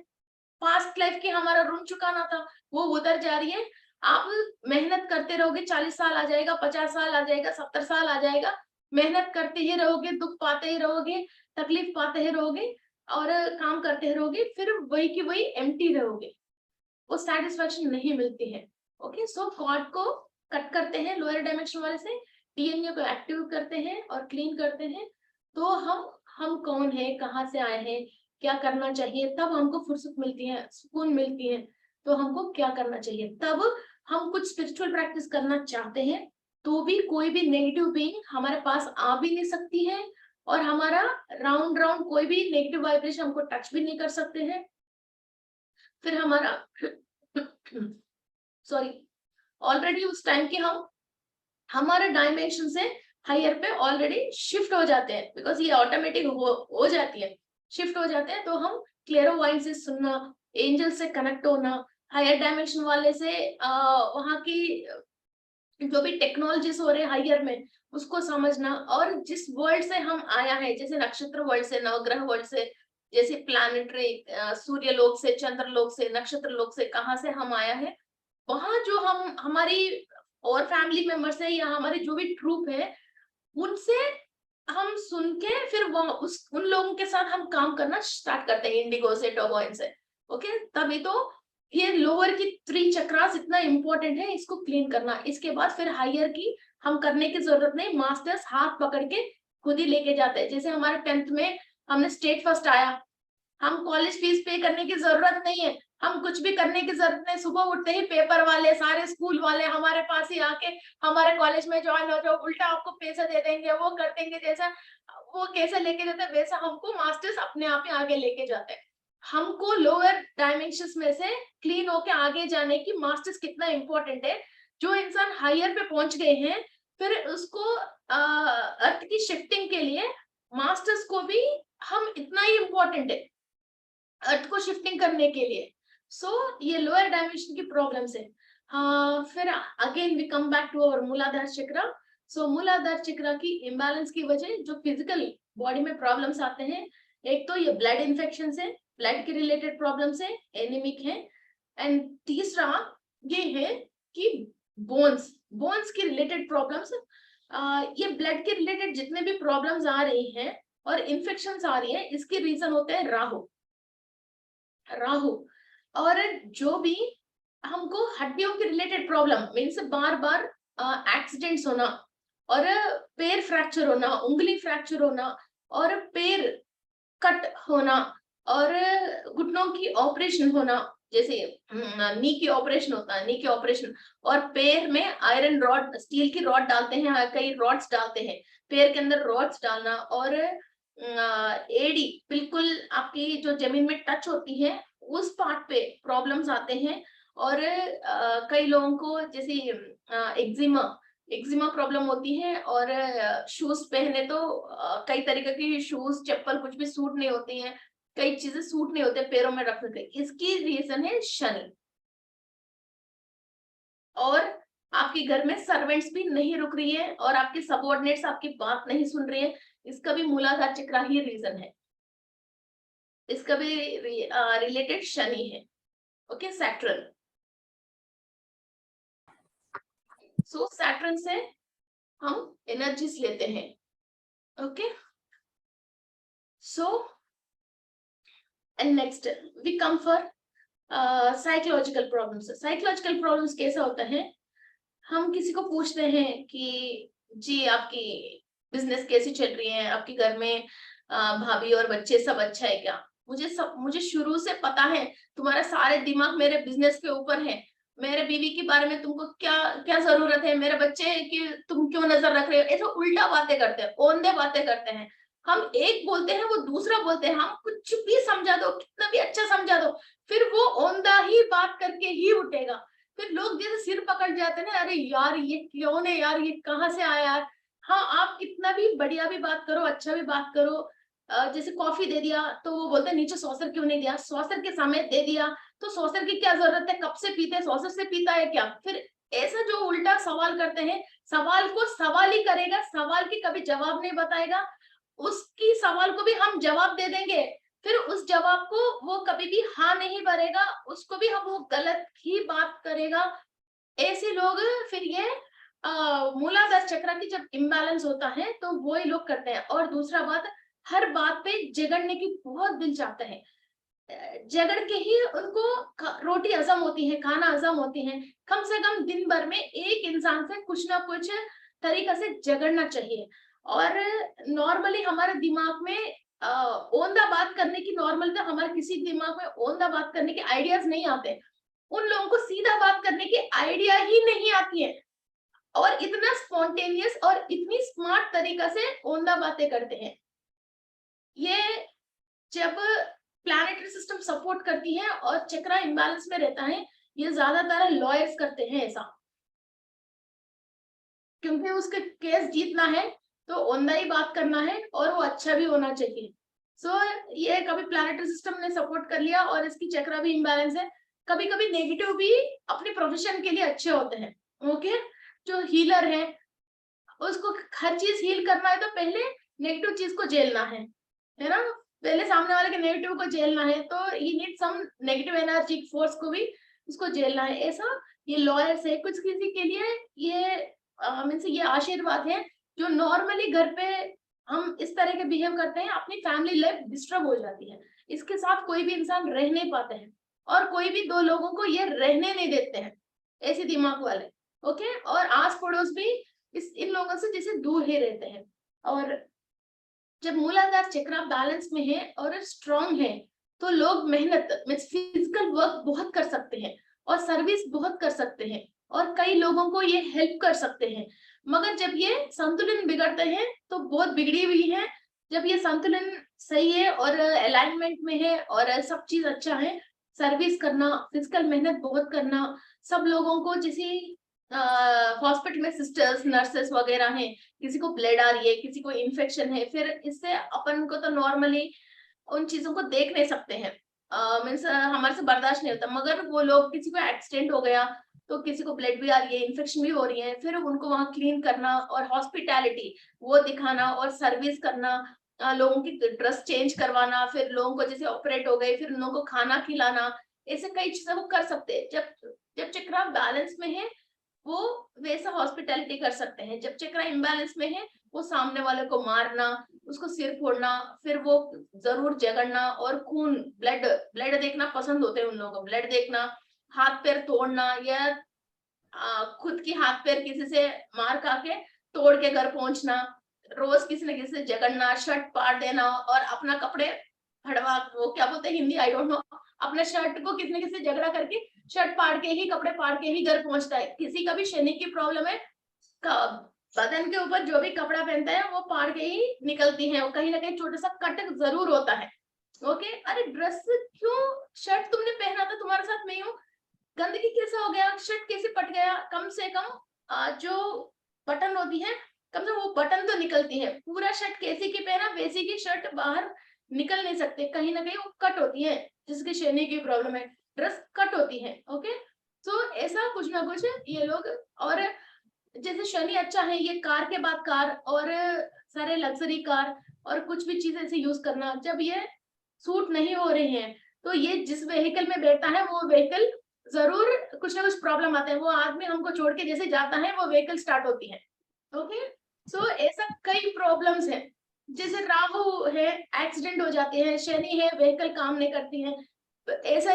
पास्ट लाइफ की हमारा ऋण चुकाना था, वो उधर जा रही है। आप मेहनत करते रहोगे, 40 साल आ जाएगा, 50 साल आ जाएगा, 70 साल आ जाएगा, मेहनत करते ही रहोगे, दुख पाते ही रहोगे, तकलीफ पाते ही रहोगे और काम करते ही रहोगे, फिर वही की वही एम्प्टी रहोगे, वो सेटिस्फेक्शन नहीं मिलती है। ओके, सो कॉर्ड को कट करते हैं लोअर डायमेंशन वाले से, डीएनए को एक्टिव करते हैं और क्लीन करते हैं, तो हम कौन है, कहाँ से आए हैं, क्या करना चाहिए, तब हमको फुर्सत मिलती है, सुकून मिलती है। तो हमको क्या करना चाहिए, तब हम कुछ स्पिरिचुअल प्रैक्टिस करना चाहते हैं तो भी कोई भी नेगेटिव बीइंग हमारे पास आ भी नहीं सकती है, और हमारा राउंड राउंड कोई भी नेगेटिव वाइब्रेशन हमको टच भी नहीं कर सकते हैं। फिर हमारा सॉरी, ऑलरेडी उस टाइम के हम हमारे डायमेंशन से हायर पे ऑलरेडी शिफ्ट हो जाते हैं, बिकॉज ये ऑटोमेटिक हो जाती है, शिफ्ट हो जाते हैं। तो हम क्लेरोवाइंस से सुनना, एंजल से कनेक्ट होना, हायर डायमेंशन वाले से वहां की जो भी टेक्नोलॉजीज हो रहे हैं हायर में उसको समझना, और जिस वर्ल्ड से हम आया है, जैसे नक्षत्र वर्ल्ड से, नवग्रह वर्ल्ड से, जैसे प्लानिटरी सूर्य लोक से, चंद्र लोक से, नक्षत्र लोक से कहाँ से हम आया है, वहां जो हम हमारी और फैमिली मेंबर्स है या हमारी जो भी ट्रूप है, उनसे हम सुन के फिर वो उन लोगों के साथ हम काम करना स्टार्ट करते हैं, इंडिगो से, टोगोइन से। ओके, तभी तो ये लोअर की 3 चक्रास इतना इंपॉर्टेंट है, इसको क्लीन करना। इसके बाद फिर हायर की हम करने की जरूरत नहीं, मास्टर्स हाथ पकड़ के खुद ही लेके जाते हैं। जैसे हमारे 10th में हमने स्टेट फर्स्ट आया, हम कॉलेज फीस पे करने की जरूरत नहीं है, हम कुछ भी करने की जरूरत नहीं, सुबह उठते ही पेपर वाले सारे स्कूल वाले हमारे पास ही आके हमारे कॉलेज में ज्वाइन हो जाओ, उल्टा आपको पैसे दे देंगे, वो कर देंगे, जैसा वो कैसे लेके जाते हैं वैसा हमको मास्टर्स अपने आप ही आगे लेके जाते हैं। हमको लोअर डायमेंशंस में से क्लीन होके आगे जाने की मास्टर्स कितना इंपॉर्टेंट है। जो इंसान हायर पे पहुंच गए हैं, फिर उसको अर्थ की शिफ्टिंग के लिए मास्टर्स को भी हम इतना ही इंपॉर्टेंट है अर्थ को शिफ्टिंग करने के लिए। ये लोअर डायमेंशन की प्रॉब्लम है। फिर again we come back to our Muladhara chakra. मूलाधार चक्र की इम्बैलेंस की वजह जो फिजिकल बॉडी में प्रॉब्लम्स आते हैं, एक तो ये ब्लड इन्फेक्शन है, ब्लड के रिलेटेड प्रॉब्लम्स है, एनीमिक है, एंड तीसरा ये है कि बोन्स की रिलेटेड प्रॉब्लम्स। ये ब्लड के रिलेटेड जितने भी प्रॉब्लम्स आ रही हैं और इन्फेक्शंस आ रही है, इसके रीजन होते हैं राहु। और जो भी हमको हड्डियों के रिलेटेड प्रॉब्लम मीन्स बार बार एक्सीडेंट्स होना और पैर फ्रैक्चर होना, उंगली फ्रैक्चर होना और पैर कट होना और घुटनों की ऑपरेशन होना, जैसे नी की ऑपरेशन होता है, नी की ऑपरेशन, और पैर में आयरन रॉड, स्टील की रॉड डालते हैं, कई रॉड्स डालते हैं पैर के अंदर, रॉड्स डालना, और एडी बिल्कुल आपकी जो जमीन में टच होती है उस पार्ट पे प्रॉब्लम्स आते हैं। और कई लोगों को जैसे एक्जिमा प्रॉब्लम होती है, और शूज पहने तो कई तरीके की शूज, चप्पल कुछ भी सूट नहीं होती हैं, कई चीजें सूट नहीं होते पैरों में रखने के। इसकी रीजन है शनि। और आपके घर में सर्वेंट्स भी नहीं रुक रही है और आपके सबऑर्डिनेट्स आपकी बात नहीं सुन रही है, इसका भी मूलाधार चक्र ही रीजन है, इसका भी रिलेटेड शनि है। Okay, Saturn. सैटर्न से हम एनर्जीज लेते हैं। Okay, and next we come for psychological problems. Psychological problems कैसा होता है, हम किसी को पूछते हैं कि जी आपकी बिजनेस कैसी चल रही है, आपके घर में भाभी और बच्चे सब अच्छा है क्या? मुझे शुरू से पता है तुम्हारा सारे दिमाग मेरे बिजनेस के ऊपर है, मेरे बीवी के बारे में तुमको क्या क्या जरूरत है, मेरे बच्चे की तुम क्यों नजर रख रहे हो? ऐसा उल्टा बातें करते हैं, औंधे बातें करते हैं। हम एक बोलते हैं वो दूसरा बोलते हैं, हम कुछ भी समझा दो, कितना भी अच्छा समझा दो, फिर वो औंधा ही बात करके ही उठेगा। फिर लोग जैसे सिर पकड़ जाते हैं ना, अरे यार ये कौन है यार, ये कहाँ से आया यार। हाँ, आप कितना भी बढ़िया भी बात करो, अच्छा भी बात करो, जैसे कॉफी दे दिया तो वो बोलते हैं नीचे सॉसर क्यों नहीं दिया, सॉसर के समय दे दिया तो सॉसर की क्या जरूरत है, कप से पीते हैं, सॉसर से पीता है क्या? फिर ऐसा जो उल्टा सवाल करते हैं, सवाल को सवाल ही करेगा, सवाल की कभी जवाब नहीं बताएगा, उसकी सवाल को भी हम जवाब दे देंगे, फिर उस जवाब को वो कभी भी हाँ नहीं भरेगा, उसको भी हम वो गलत ही बात करेगा। ऐसे लोग फिर ये मूलाधार चक्र की जब इम्बैलेंस होता है तो वो ही लोग करते हैं। और दूसरा बात, हर बात पे झगड़ने की बहुत दिल चाहता है, झगड़ के ही उनको रोटी हजम होती है, खाना हजम होती है। कम से कम दिन भर में एक इंसान से कुछ ना कुछ तरीका से झगड़ना चाहिए। और नॉर्मली हमारे दिमाग में औंधा बात करने की, नॉर्मल तो हमारे किसी दिमाग में औंधा बात करने के आइडियाज नहीं आते, उन लोगों को सीधा बात करने की आइडिया ही नहीं आती है, और इतना स्पॉन्टेनियस और इतनी स्मार्ट तरीका से औंधा बातें करते हैं। ये जब प्लैनेटरी सिस्टम सपोर्ट करती है और चक्र इम्बैलेंस में रहता है, ये ज्यादातर लॉयर्स करते हैं ऐसा, क्योंकि उसके केस जीतना है तो औंधा ही बात करना है और वो अच्छा भी होना चाहिए। ये कभी प्लैनेटरी सिस्टम ने सपोर्ट कर लिया और इसकी चक्र भी इम्बैलेंस है। कभी कभी नेगेटिव भी अपने प्रोफेशन के लिए अच्छे होते हैं। ओके, जो हीलर है उसको हर चीज हील करना है तो पहले नेगेटिव चीज को झेलना है ना, पहले सामने वाले के नेगेटिव को झेलना है, तो ये need some negative energy force को भी उसको झेलना है। ऐसा ये लॉयर्स है, कुछ किसी के लिए ये मीन्स ये आशीर्वाद है, जो नॉर्मली घर पे हम इस तरह के बिहेव करते हैं, अपनी फैमिली लाइफ डिस्टर्ब हो जाती है, इसके साथ कोई भी इंसान रह नहीं पाते हैं, और कोई भी दो लोगों को ये रहने नहीं देते हैं, ऐसे दिमाग वाले। ओके, और आस पड़ोस भी इन लोगों से जैसे दूर ही रहते हैं। और जब मूलाधार चक्र बैलेंस में है और स्ट्रॉन्ग है तो लोग मेहनत मीन्स फिजिकल वर्क बहुत कर सकते हैं और सर्विस बहुत कर सकते हैं और कई लोगों को ये हेल्प कर सकते हैं। मगर जब ये संतुलन बिगड़ते हैं तो बहुत बिगड़ी हुई है, जब ये संतुलन सही है और अलाइनमेंट में है और सब चीज अच्छा है। सर्विस करना, फिजिकल मेहनत बहुत करना, सब लोगों को जैसे हॉस्पिटल में सिस्टर्स नर्सेस वगैरह हैं, किसी को ब्लड आ रही है, किसी को इन्फेक्शन है, फिर इससे अपन को तो नॉर्मली उन चीजों को देख नहीं सकते हैं, मीन्स हमारे से बर्दाश्त नहीं होता, मगर वो लोग किसी को एक्सीडेंट हो गया तो किसी को ब्लड भी आ रही है, इन्फेक्शन भी हो रही है, फिर उनको वहां क्लीन करना और हॉस्पिटैलिटी वो दिखाना और सर्विस करना, लोगों की ड्रेस चेंज करवाना, फिर लोगों को जैसे ऑपरेट हो गए फिर उन लोगों को खाना खिलाना, ऐसे कई चीजें वो कर सकते हैं। जब जब चक्रा बैलेंस में है वो वैसा हॉस्पिटैलिटी कर सकते हैं। जब चक्रा इम्बैलेंस में है वो सामने वाले को मारना, उसको सिर फोड़ना, फिर वो जरूर झगड़ना और खून ब्लड ब्लड देखना पसंद होते हैं उन लोगों को, ब्लड देखना, हाथ पैर तोड़ना या खुद की हाथ पैर किसी से मार खा के तोड़ के घर पहुंचना, रोज किसी न किसी से झगड़ना, शर्ट पाड़ देना और अपना कपड़े फड़वा, वो क्या बोलते हैं हिंदी आई डोंट नो, अपने शर्ट को किसी न किसी से झगड़ा करके शर्ट पाड़ के ही, कपड़े पाड़ के ही घर पहुंचता है। किसी का भी शनि की प्रॉब्लम है, बदन के ऊपर जो भी कपड़ा पहनता है वो पाड़ के ही निकलती है, कहीं ना कहीं छोटा सा कट जरूर होता है। ओके, अरे ड्रेस क्यों, शर्ट तुमने पहना था, तुम्हारे साथ मैं हूँ, गंदगी कैसे हो गया, शर्ट कैसे पट गया, कम से कम जो बटन होती है कम से कम वो बटन तो निकलती है, पूरा शर्ट कैसी की पहना वैसी की शर्ट बाहर निकल नहीं सकते, कहीं ना कहीं वो कट होती है, जिसकी शनि की प्रॉब्लम है ड्रेस कट होती है। ओके, तो ऐसा कुछ ना कुछ ये लोग, और जैसे शनि अच्छा है, ये कार के बाद कार और सारे लग्जरी कार और कुछ भी चीज ऐसे यूज करना, जब ये सूट नहीं हो रहे हैं तो ये जिस व्हीकल में बैठा है वो व्हीकल जरूर कुछ ना कुछ प्रॉब्लम आता है, वो आदमी हमको छोड़ के जैसे जाता है वो व्हीकल स्टार्ट होती है। ओके, सो ऐसा कई प्रॉब्लम्स है, जैसे राहु है एक्सीडेंट हो जाते हैं, शनि है व्हीकल काम नहीं करती है, ऐसा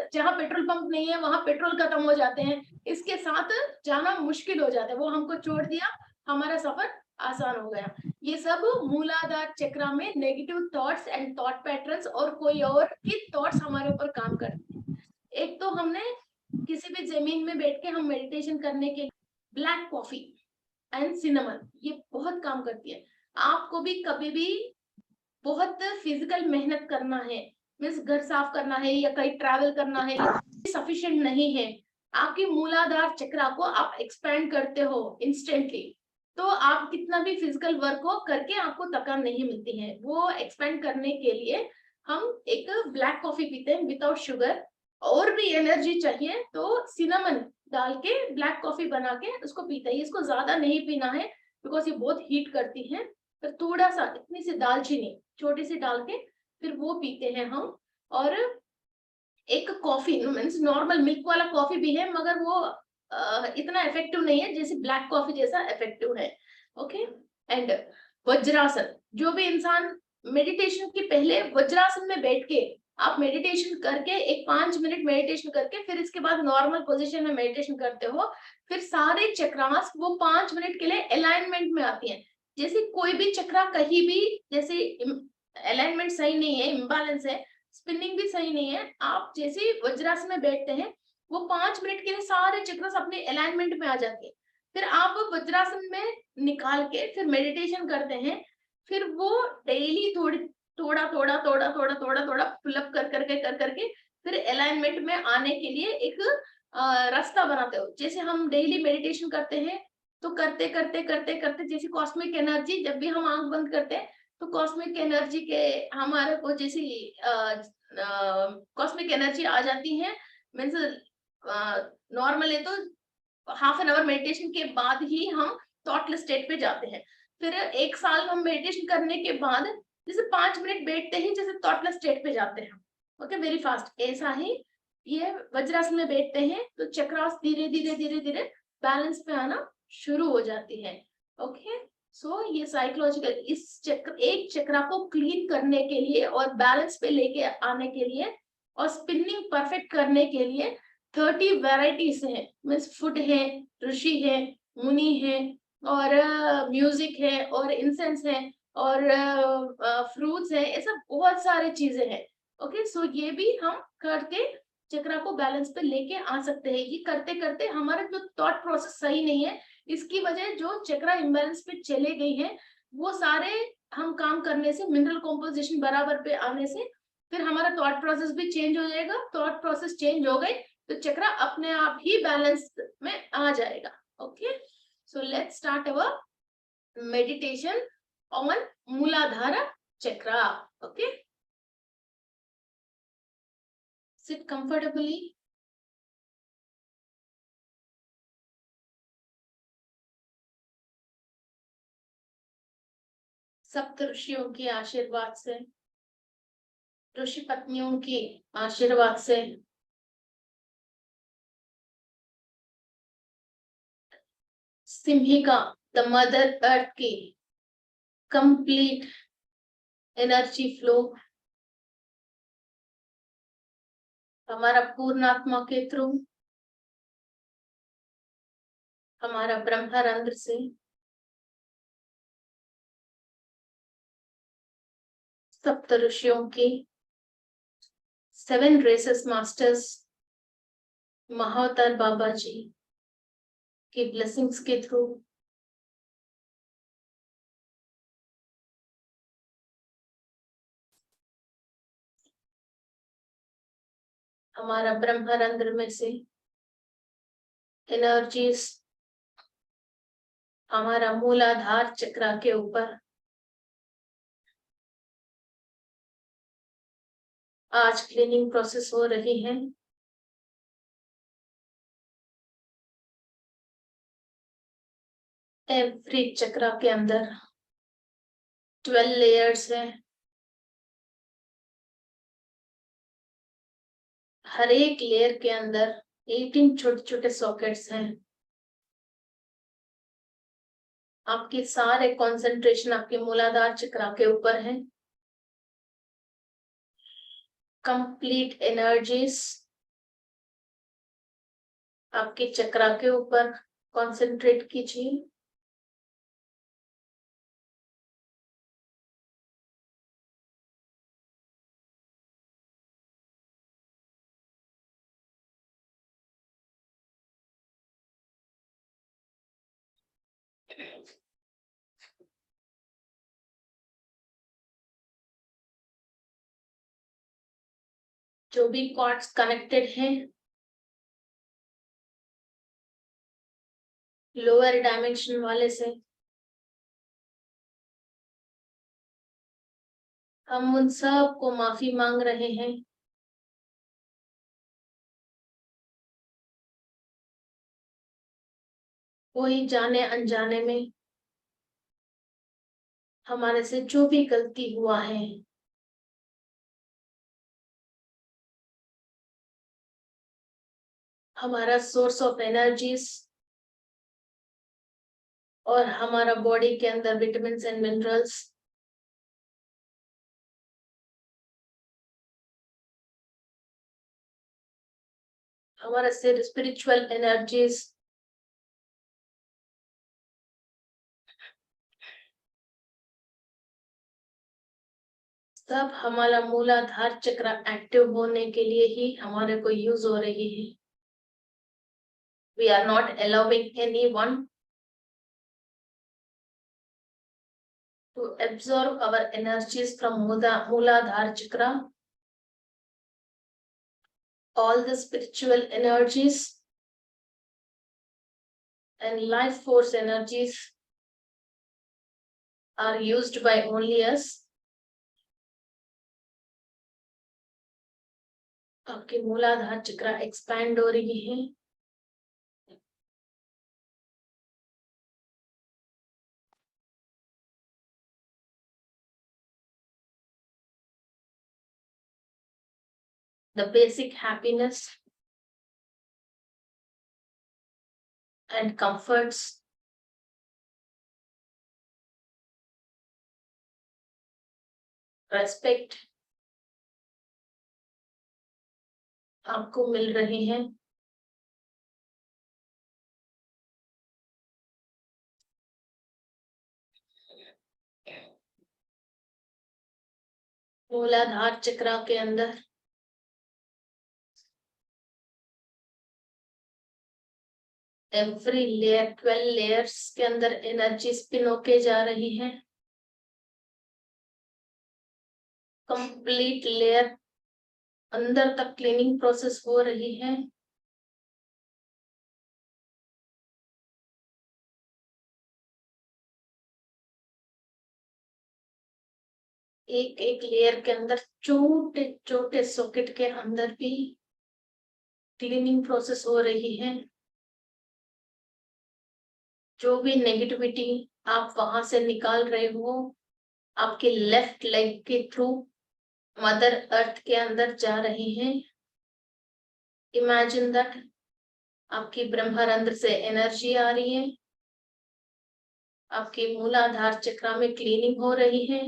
जहाँ पेट्रोल पंप नहीं है वहां पेट्रोल खत्म हो जाते हैं, इसके साथ जाना मुश्किल हो जाता है, वो हमको छोड़ दिया, हमारा सफर आसान हो गया। ये सब मूलाधार चक्र में negative thoughts and thought patterns और कोई और की थॉट्स हमारे ऊपर काम करते हैं। एक तो हमने किसी भी जमीन में बैठ के हम मेडिटेशन करने के, ब्लैक कॉफी एंड सिनेमन ये बहुत काम करती है। आपको भी कभी भी बहुत फिजिकल मेहनत करना है, मीन्स घर साफ करना है या कहीं ट्रैवल करना है, सफिशिएंट नहीं है, आपकी मूलाधार चक्र को आप एक्सपेंड करते हो इंस्टेंटली, तो आप कितना भी फिजिकल वर्क हो करके आपको थकान नहीं मिलती है, वो एक्सपेंड करने के लिए हम एक ब्लैक कॉफी पीते हैं विदाउट शुगर, और भी एनर्जी चाहिए तो सिनेमन डाल के ब्लैक कॉफी बना के उसको पीते हैं। इसको ज्यादा नहीं पीना है बिकॉज ये बहुत हीट करती है, तो थोड़ा सा इतनी सी दालचीनी छोटी सी डाल के फिर वो पीते हैं हम। और एक कॉफी मीन्स नॉर्मल मिल्क वाला कॉफी भी है मगर वो इतना इफेक्टिव नहीं है जैसे ब्लैक कॉफी जैसा इफेक्टिव है। ओके, एंड वज्रासन, जो भी इंसान मेडिटेशन के पहले वज्रासन में बैठ के आप मेडिटेशन करके एक 5 मिनट मेडिटेशन करके फिर इसके बाद नॉर्मल पोजीशन में मेडिटेशन करते हो, फिर सारे चक्रास वो 5 मिनट के लिए अलाइनमेंट में आती हैं। जैसे कोई भी चक्रा कहीं भी जैसे अलाइनमेंट सही नहीं है, इम्बैलेंस है, स्पिनिंग भी सही नहीं है, आप जैसे वज्रासन में बैठते हैं वो 5 मिनट के लिए सारे चक्रास अपने अलाइनमेंट में आ जाते हैं, फिर आप वज्रासन में निकाल के फिर मेडिटेशन करते हैं, फिर वो डेली थोड़ी थोड़ा थोड़ा थोड़ा थोड़ा थोड़ा थोड़ा फिलअप कर करके फिर अलाइनमेंट में आने के लिए एक रास्ता बनाते हो। जैसे हम डेली मेडिटेशन करते हैं तो करते करते करते करते जैसे कॉस्मिक एनर्जी, जब भी हम आंख बंद करते हैं तो कॉस्मिक एनर्जी के हमारे को जैसी कॉस्मिक एनर्जी आ जाती है, मीन्स नॉर्मल है तो हाफ एन आवर मेडिटेशन के बाद ही हम थॉटलेस स्टेट पे जाते हैं, फिर 1 साल हम मेडिटेशन करने के बाद जैसे 5 मिनट बैठते ही जैसे थॉटलेस स्टेट पे जाते हैं। ओके, वेरी फास्ट, ऐसा ही ये वज्रासन में बैठते हैं तो चक्रास धीरे धीरे धीरे धीरे बैलेंस पे आना शुरू हो जाती है। ओके, सो ये साइकोलॉजिकल, इस चक्र एक चक्रा को क्लीन करने के लिए और बैलेंस पे लेके आने के लिए और स्पिनिंग परफेक्ट करने के लिए 30 वेराइटीज है, मीन्स फूड है, ऋषि है, मुनि है और म्यूजिक है और इंसेंस है और फ्रूट्स है, ऐसा बहुत सारे चीजें हैं। ओके, सो ये भी हम करके चक्रा को बैलेंस पे लेके आ सकते हैं। ये करते करते हमारा जो थॉट प्रोसेस सही नहीं है, इसकी वजह जो चक्रा इम्बैलेंस पे चले गई है वो सारे हम काम करने से, मिनरल कॉम्पोजिशन बराबर पे आने से फिर हमारा थॉट प्रोसेस भी चेंज हो जाएगा। थॉट प्रोसेस चेंज हो गए तो चक्र अपने आप ही बैलेंस में आ जाएगा। Okay, so let's start our meditation on Muladhara Chakra. Okay, sit comfortably. सप्त ऋषियों के आशीर्वाद से, ऋषि पत्नियों की आशीर्वाद से, सिंहिका द मदर अर्थ की कंप्लीट एनर्जी फ्लो हमारा पूर्णात्मा के थ्रू, हमारा ब्रह्मरंध्र से सप्त ऋषियों की 7 रेसेस मास्टर्स महाअवतार बाबा जी की ब्लेसिंग्स के थ्रू हमारा ब्रह्मरंध्र में से एनर्जीज हमारा मूलाधार चक्र के ऊपर आज क्लीनिंग प्रोसेस हो रही है। एवरी चक्र के अंदर 12 लेयर्स है। हर एक लेयर के अंदर 18 छोटे छोटे सॉकेट्स हैं। आपके सारे कंसंट्रेशन आपके मूलाधार चक्र के ऊपर है। कंप्लीट एनर्जीज आपके चक्र के ऊपर कंसंट्रेट कीजिए। जो भी कॉर्ड्स कनेक्टेड हैं लोअर डायमेंशन वाले से, हम उन सब को माफी मांग रहे हैं। कोई जाने अनजाने में हमारे से जो भी गलती हुआ है हमारा सोर्स ऑफ एनर्जीज और हमारा बॉडी के अंदर विटामिन्स एंड मिनरल्स हमारा स्पिरिचुअल एनर्जीज सब हमारा मूलाधार चक्र एक्टिव होने के लिए ही हमारे को यूज हो रही है। We are not allowing anyone to absorb our energies from Mooladhara chakra. All the spiritual energies and life force energies are used by only us. आपके मूलाधार चक्र एक्सपैंड हो रही है। The basic happiness and comforts respect आपको मिल रहे हैं। मूलाधार चक्र के अंदर एवरी लेयर 12 लेयर्स के अंदर एनर्जी स्पिन होके जा रही है। कंप्लीट लेयर अंदर तक क्लीनिंग प्रोसेस हो रही है। एक एक लेयर के अंदर छोटे छोटे सॉकेट के अंदर भी क्लीनिंग प्रोसेस हो रही है। जो भी नेगेटिविटी आप वहां से निकाल रहे हो, आपके लेफ्ट लेग के थ्रू मदर अर्थ के अंदर जा रही है। इमेजिन दैट आपकी ब्रह्मरंध्र से एनर्जी आ रही है, आपके मूलाधार चक्र में क्लीनिंग हो रही है।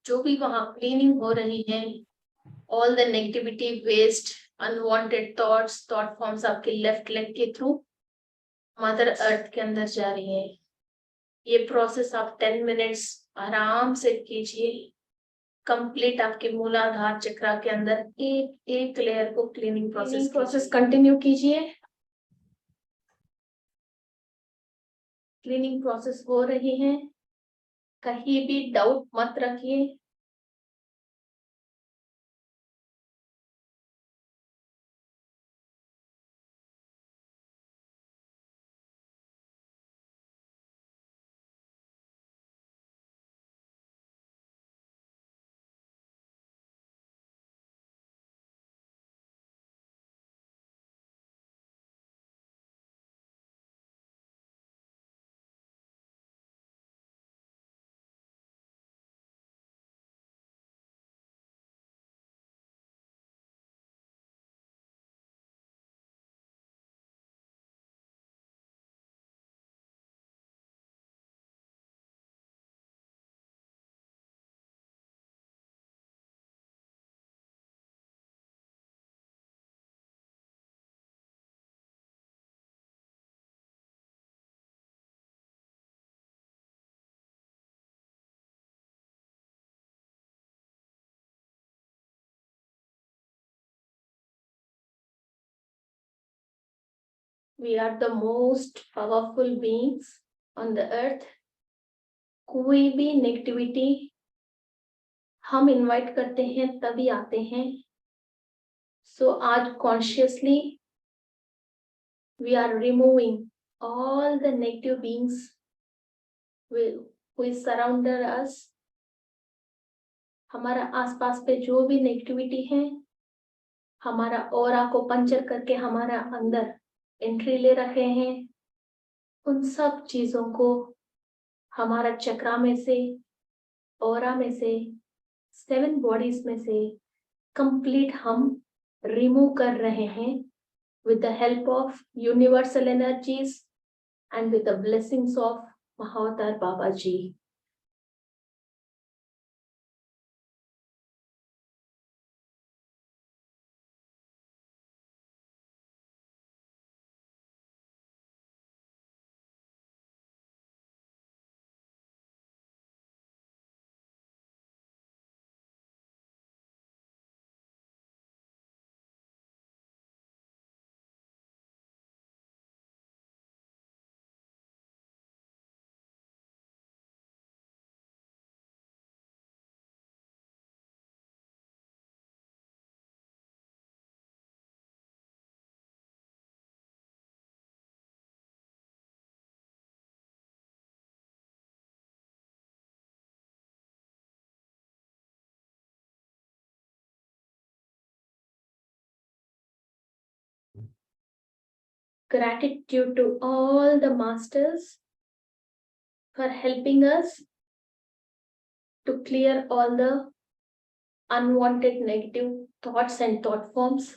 जो भी वहां क्लीनिंग हो रही है, all the negativity, waste, unwanted thoughts, thought forms आपके लेफ्ट लेग के थ्रू मदर अर्थ के अंदर जा रही है। ये प्रोसेस आप 10 मिनट्स आराम से कीजिए। कंप्लीट आपके मूलाधार चक्र के अंदर एक एक लेयर को क्लीनिंग प्रोसेस कंटिन्यू कीजिए। क्लीनिंग प्रोसेस हो रही है, कहीं भी डाउट मत रखिए। We are the most powerful beings on the earth. कोई भी नेगेटिविटी हम इनवाइट करते हैं तभी आते हैं। सो आज consciously we are removing all the negative beings who is surrounded us. हमारा आसपास पे जो भी नेगेटिविटी है, हमारा ऑरा को पंचर करके हमारा अंदर एंट्री ले रखे हैं। उन सब चीजों को हमारा चक्रा में से, ऑरा में से, 7 बॉडीज में से कंप्लीट हम रिमूव कर रहे हैं with the help of universal energies and with the blessings of Mahavatar Baba Ji. Gratitude to all the masters for helping us to clear all the unwanted negative thoughts and thought forms.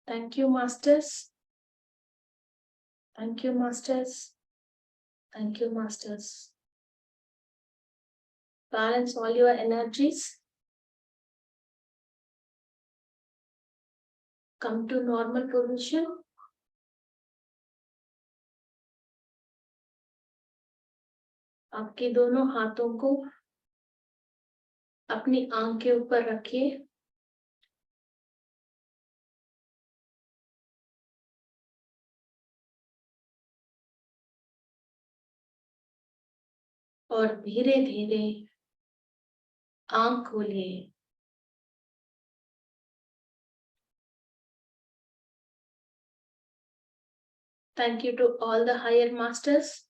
Thank you, masters. Thank you, masters. Thank you, masters. Balance all your energies. Come to normal position. आपके दोनों हाथों को अपनी आंख के ऊपर रखिए। और धीरे धीरे आंख खोलिए। Thank you to all the higher masters.